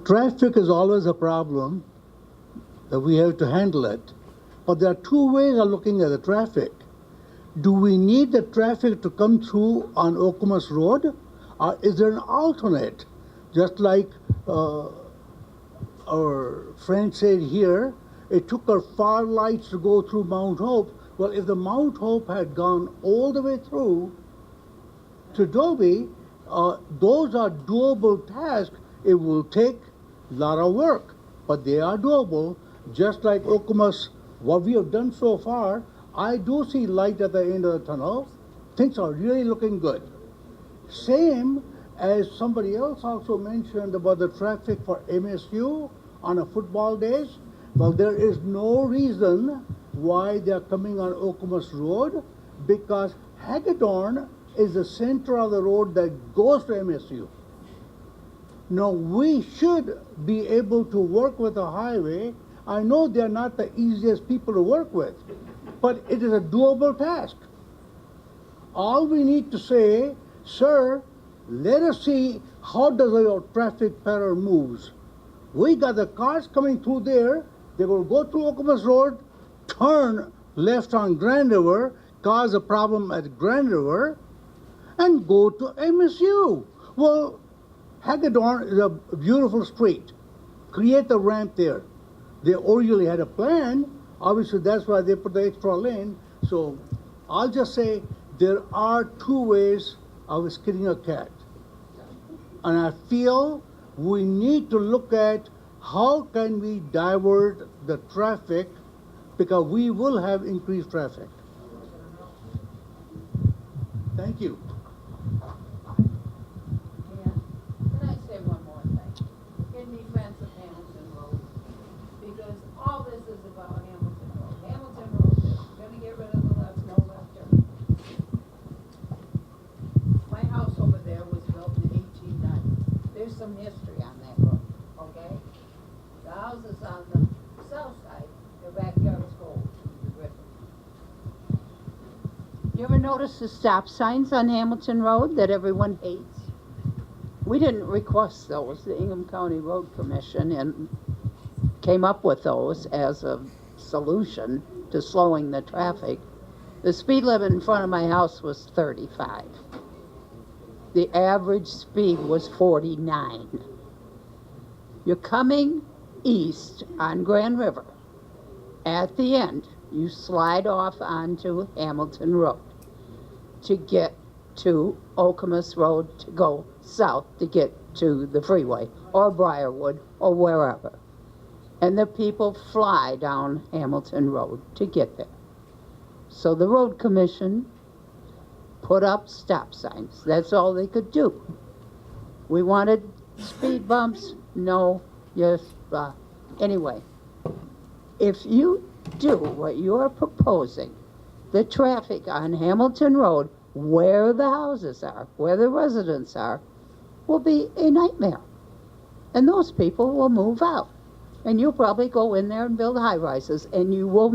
Traffic is always a problem that we have to handle it. But there are 2 ways of looking at the traffic. Do we need the traffic to come through on Okemos Road? Or is there an alternate? Just like our friend said here, it took our far lights to go through Mount Hope. Well, if the Mount Hope had gone all the way through to Dobie, those are doable tasks. It will take a lot of work, but they are doable. Just like Okemos, what we have done so far, I do see light at the end of the tunnel. Things are really looking good. Same as somebody else also mentioned about the traffic for MSU on a football days. Well, there is no reason why they're coming on Okemos Road, because Hagedorn is the center of the road that goes to MSU. Now, we should be able to work with the highway. I know they're not the easiest people to work with, but it is a doable task. All we need to say, sir, let us see how does your traffic pattern moves. We got the cars coming through there. They will go through Okemos Road, turn left on Grand River, cause a problem at Grand River, and go to MSU. Well, Hagedorn is a beautiful street. Create a ramp there. They originally had a plan. Obviously, that's why they put the extra lane. So I'll just say there are two ways of skinning a cat. And I feel we need to look at how can we divert the traffic, because we will have increased traffic. Thank you. Can I say one more thing in defense of Hamilton Road? Because all this is about Hamilton Road. Hamilton Road is going to get rid of the left, no left turn. My house over there was built in 1890. There's some history on that road, okay? The houses on the south side, their backyard was gold. You ever notice the stop signs on Hamilton Road that everyone hates? We didn't request those. The Ingham County Road Commission and came up with those as a solution to slowing the traffic. The speed limit in front of my house was 35. The average speed was 49. You're coming east on Grand River. At the end, you slide off onto Hamilton Road to get to Okemos Road, to go south to get to the freeway or Briarwood or wherever. And the people fly down Hamilton Road to get there. So the road commission put up stop signs. That's all they could do. We wanted speed bumps, no, yes, anyway. If you do what you're proposing, the traffic on Hamilton Road, where the houses are, where the residents are, will be a nightmare. And those people will move out. And you'll probably go in there and build high-rises, and you will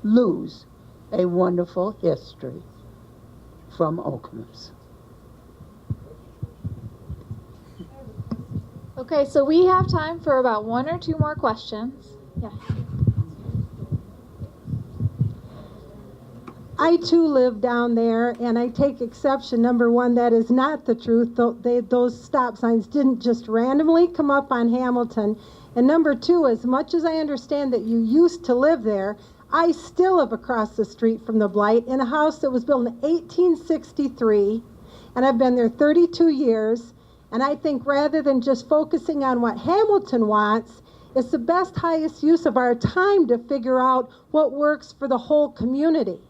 lose a wonderful history from Okemos. Okay, so we have time for about one or two more questions. Yeah. I too live down there, and I take exception. Number one, that is not the truth. Those stop signs didn't just randomly come up on Hamilton. And number two, as much as I understand that you used to live there, I still live across the street from the Blight in a house that was built in 1863, and I've been there 32 years. And I think rather than just focusing on what Hamilton wants, it's the best, highest use of our time to figure out what works for the whole community.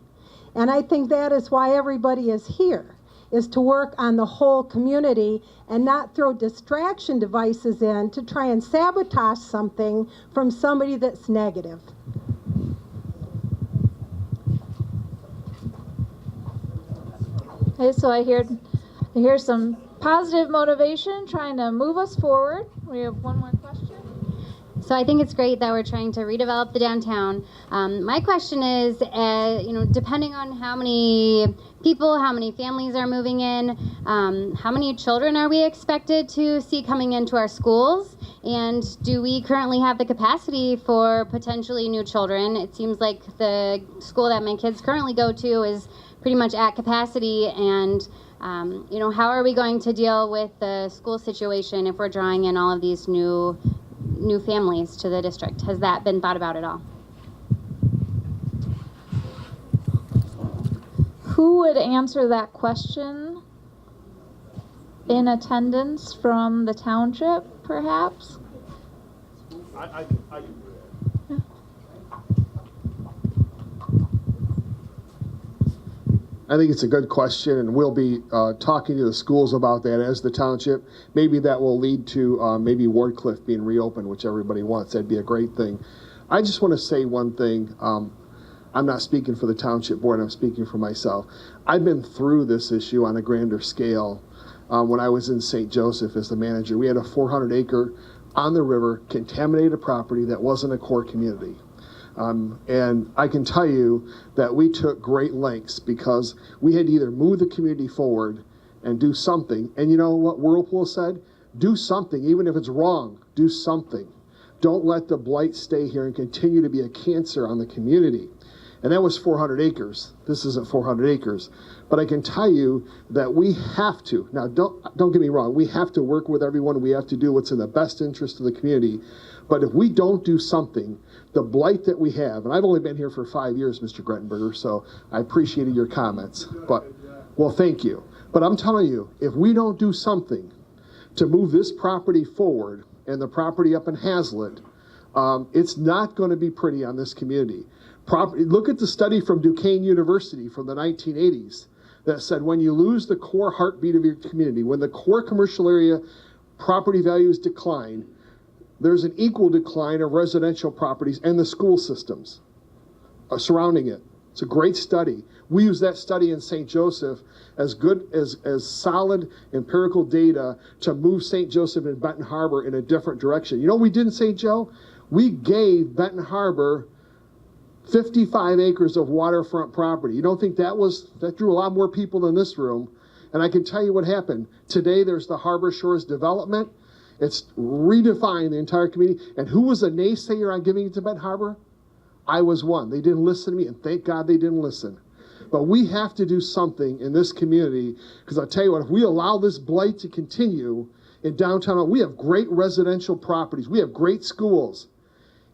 And I think that is why everybody is here, is to work on the whole community and not throw distraction devices in to try and sabotage something from somebody that's negative. Okay, so I hear some positive motivation trying to move us forward. We have one more question. So I think it's great that we're trying to redevelop the downtown. My question is, depending on how many people, how many families are moving in, how many children are we expected to see coming into our schools? And do we currently have the capacity for potentially new children? It seems like the school that my kids currently go to is pretty much at capacity, and how are we going to deal with the school situation if we're drawing in all of these new new families to the district? Has that been thought about at all? Who would answer that question? In attendance from the township, perhaps? I can do that. I think it's a good question, and we'll be talking to the schools about that as the township. Maybe that will lead to maybe Wardcliff being reopened, which everybody wants. That'd be a great thing. I just want to say one thing. I'm not speaking for the township board, I'm speaking for myself. I've been through this issue on a grander scale when I was in St. Joseph as the manager. We had a 400-acre on the river contaminated property that wasn't a core community. And I can tell you that we took great lengths because we had to either move the community forward and do something. And you know what Whirlpool said? Do something, even if it's wrong, do something. Don't let the blight stay here and continue to be a cancer on the community. And that was 400 acres. This isn't 400 acres. But I can tell you that we have to, now don't get me wrong, we have to work with everyone. We have to do what's in the best interest of the community. But if we don't do something, the blight that we have, and I've only been here for 5 years, Mr. Grettenberger, so I appreciated your comments. But, well, thank you. But I'm telling you, if we don't do something to move this property forward and the property up in Hazlitt, it's not going to be pretty on this community. Look at the study from Duquesne University from the 1980s that said when you lose the core heartbeat of your community, when the core commercial area property values decline, there's an equal decline of residential properties and the school systems surrounding it. It's a great study. We use that study in St. Joseph as good as solid empirical data to move St. Joseph and Benton Harbor in a different direction. You know what we did in St. Joe? We gave Benton Harbor 55 acres of waterfront property. You don't think that drew a lot more people than this room? And I can tell you what happened. Today there's the Harbor Shores development. It's redefined the entire community. And who was a naysayer on giving it to Benton Harbor? I was one. They didn't listen to me, and thank God they didn't listen. But we have to do something in this community, because I'll tell you what, if we allow this blight to continue in downtown, we have great residential properties. We have great schools.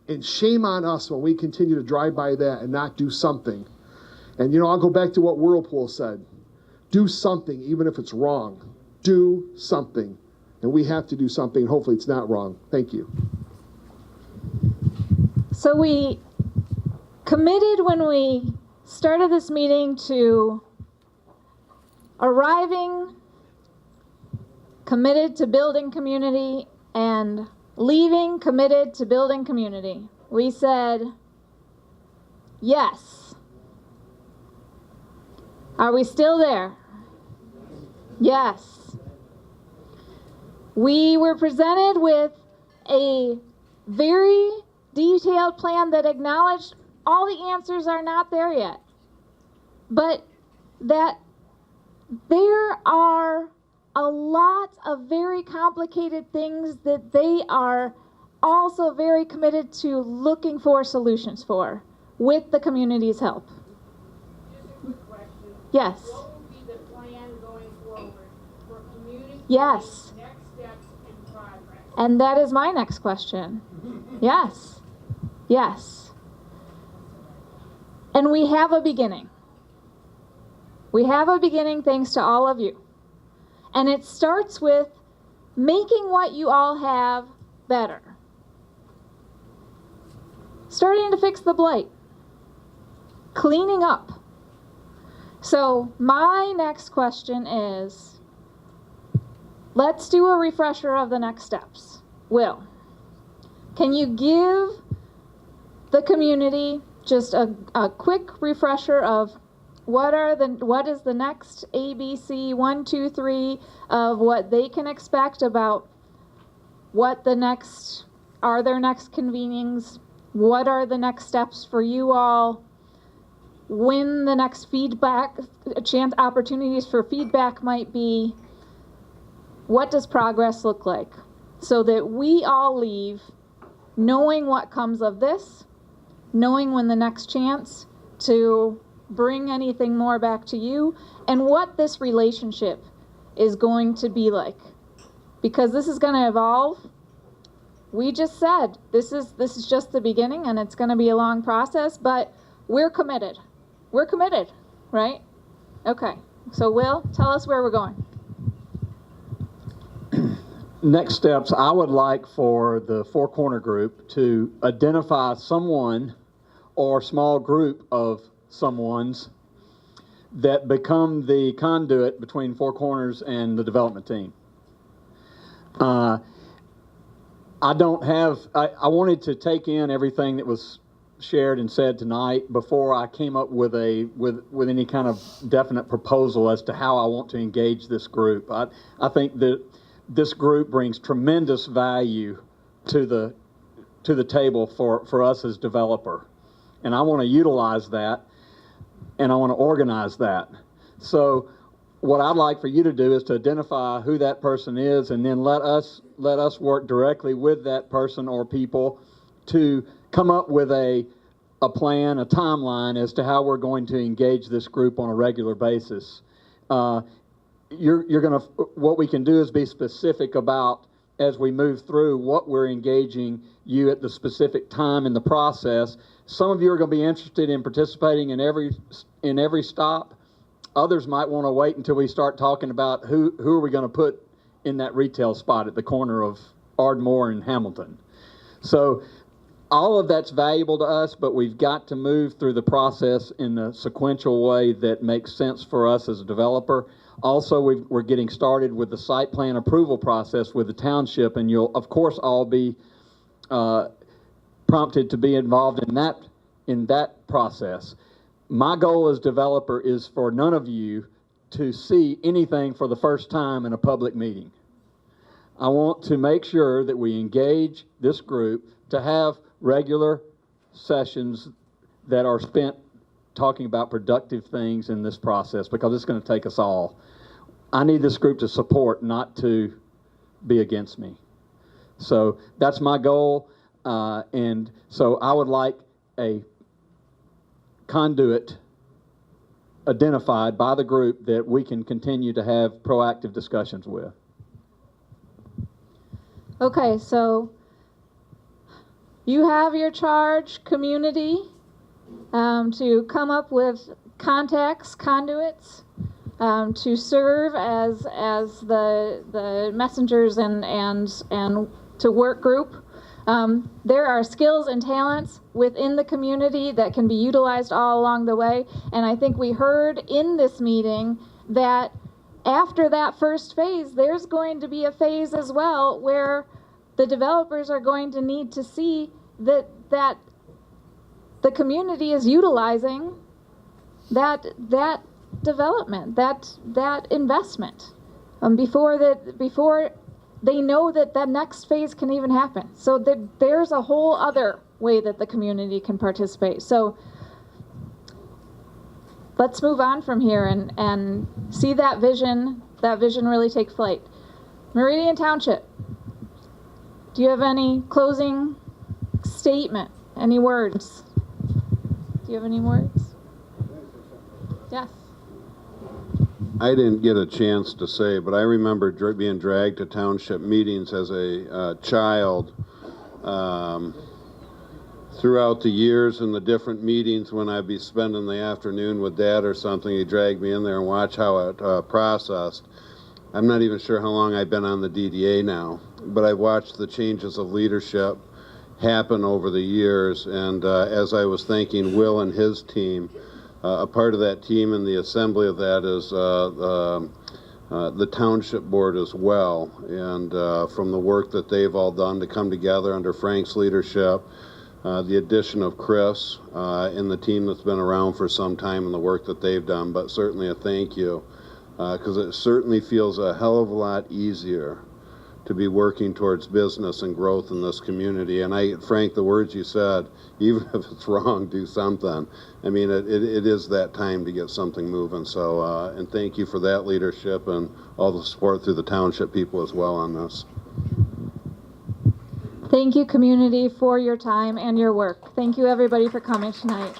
And shame on us when we continue to drive by that and not do something. And, you know, I'll go back to what Whirlpool said. Do something, even if it's wrong. Do something. And we have to do something. Hopefully it's not wrong. Thank you. So we committed when we started this meeting to arriving, committed to building community, and leaving committed to building community. We said yes. Are we still there? Yes. We were presented with a very detailed plan that acknowledged all the answers are not there yet, but that there are a lot of very complicated things that they are also very committed to looking for solutions for with the community's help. Just a quick question. Yes. What will be the plan going forward for community? Yes. Next steps in progress? And that is my next question. Yes. Yes. And we have a beginning. We have a beginning thanks to all of you. And it starts with making what you all have better. Starting to fix the blight. Cleaning up. So my next question is, let's do a refresher of the next steps. Will, can you give the community just a quick refresher of what is the next ABC 1, 2, 3 of what they can expect about what the next, are their next convenings, what are the next steps for you all, when the next feedback, chance opportunities for feedback might be, what does progress look like? So that we all leave knowing what comes of this, knowing when the next chance to bring anything more back to you, and what this relationship is going to be like. Because this is going to evolve, we just said this is just the beginning, and it's going to be a long process, but we're committed. We're committed, right? Okay. So Will, tell us where we're going. Next steps, I would like for the Four Corner Group to identify someone or small group of someones that become the conduit between Four Corners and the development team. I wanted to take in everything that was shared and said tonight before I came up with any kind of definite proposal as to how I want to engage this group. I think that this group brings tremendous value to the table for us as developer. And I want to utilize that, and I want to organize that. So what I'd like for you to do is to identify who that person is, and then let us work directly with that person or people to come up with a plan, a timeline as to how we're going to engage this group on a regular basis. What we can do is be specific about, as we move through, what we're engaging you at the specific time in the process. Some of you are going to be interested in participating in every stop. Others might want to wait until we start talking about who are we going to put in that retail spot at the corner of Ardmore and Hamilton. So all of that's valuable to us, but we've got to move through the process in a sequential way that makes sense for us as a developer. Also, we're getting started with the site plan approval process with the township, and you'll, of course, all be prompted to be involved in that process. My goal as developer is for none of you to see anything for the first time in a public meeting. I want to make sure that we engage this group to have regular sessions that are spent talking about productive things in this process, because it's going to take us all. I need this group to support, not to be against me. So that's my goal, and so I would like a conduit identified by the group that we can continue to have proactive discussions with. Okay, so you have your charge, community, to come up with contacts, conduits, to serve as the messengers and to work group. There are skills and talents within the community that can be utilized all along the way. And I think we heard in this meeting that after that first phase, there's going to be a phase as well where the developers are going to need to see that the community is utilizing that development, that investment, before they know that next phase can even happen. So there's a whole other way that the community can participate. So let's move on from here and see that vision really take flight. Meridian Township, do you have any closing statement? Any words? Do you have any words? Yes. I didn't get a chance to say, but I remember being dragged to township meetings as a child. Throughout the years in the different meetings, when I'd be spending the afternoon with Dad or something, he'd drag me in there and watch how it processed. I'm not even sure how long I've been on the DDA now, but I've watched the changes of leadership happen over the years, and as I was thanking Will and his team, a part of that team and the assembly of that is the township board as well, and from the work that they've all done to come together under Frank's leadership, the addition of Chris and the team that's been around for some time and the work that they've done, but certainly a thank you, because it certainly feels a hell of a lot easier to be working towards business and growth in this community. And Frank, the words you said, even if it's wrong, do something. I mean, it is that time to get something moving. So, and thank you for that leadership and all the support through the township people as well on this. Thank you, community, for your time and your work. Thank you, everybody, for coming tonight.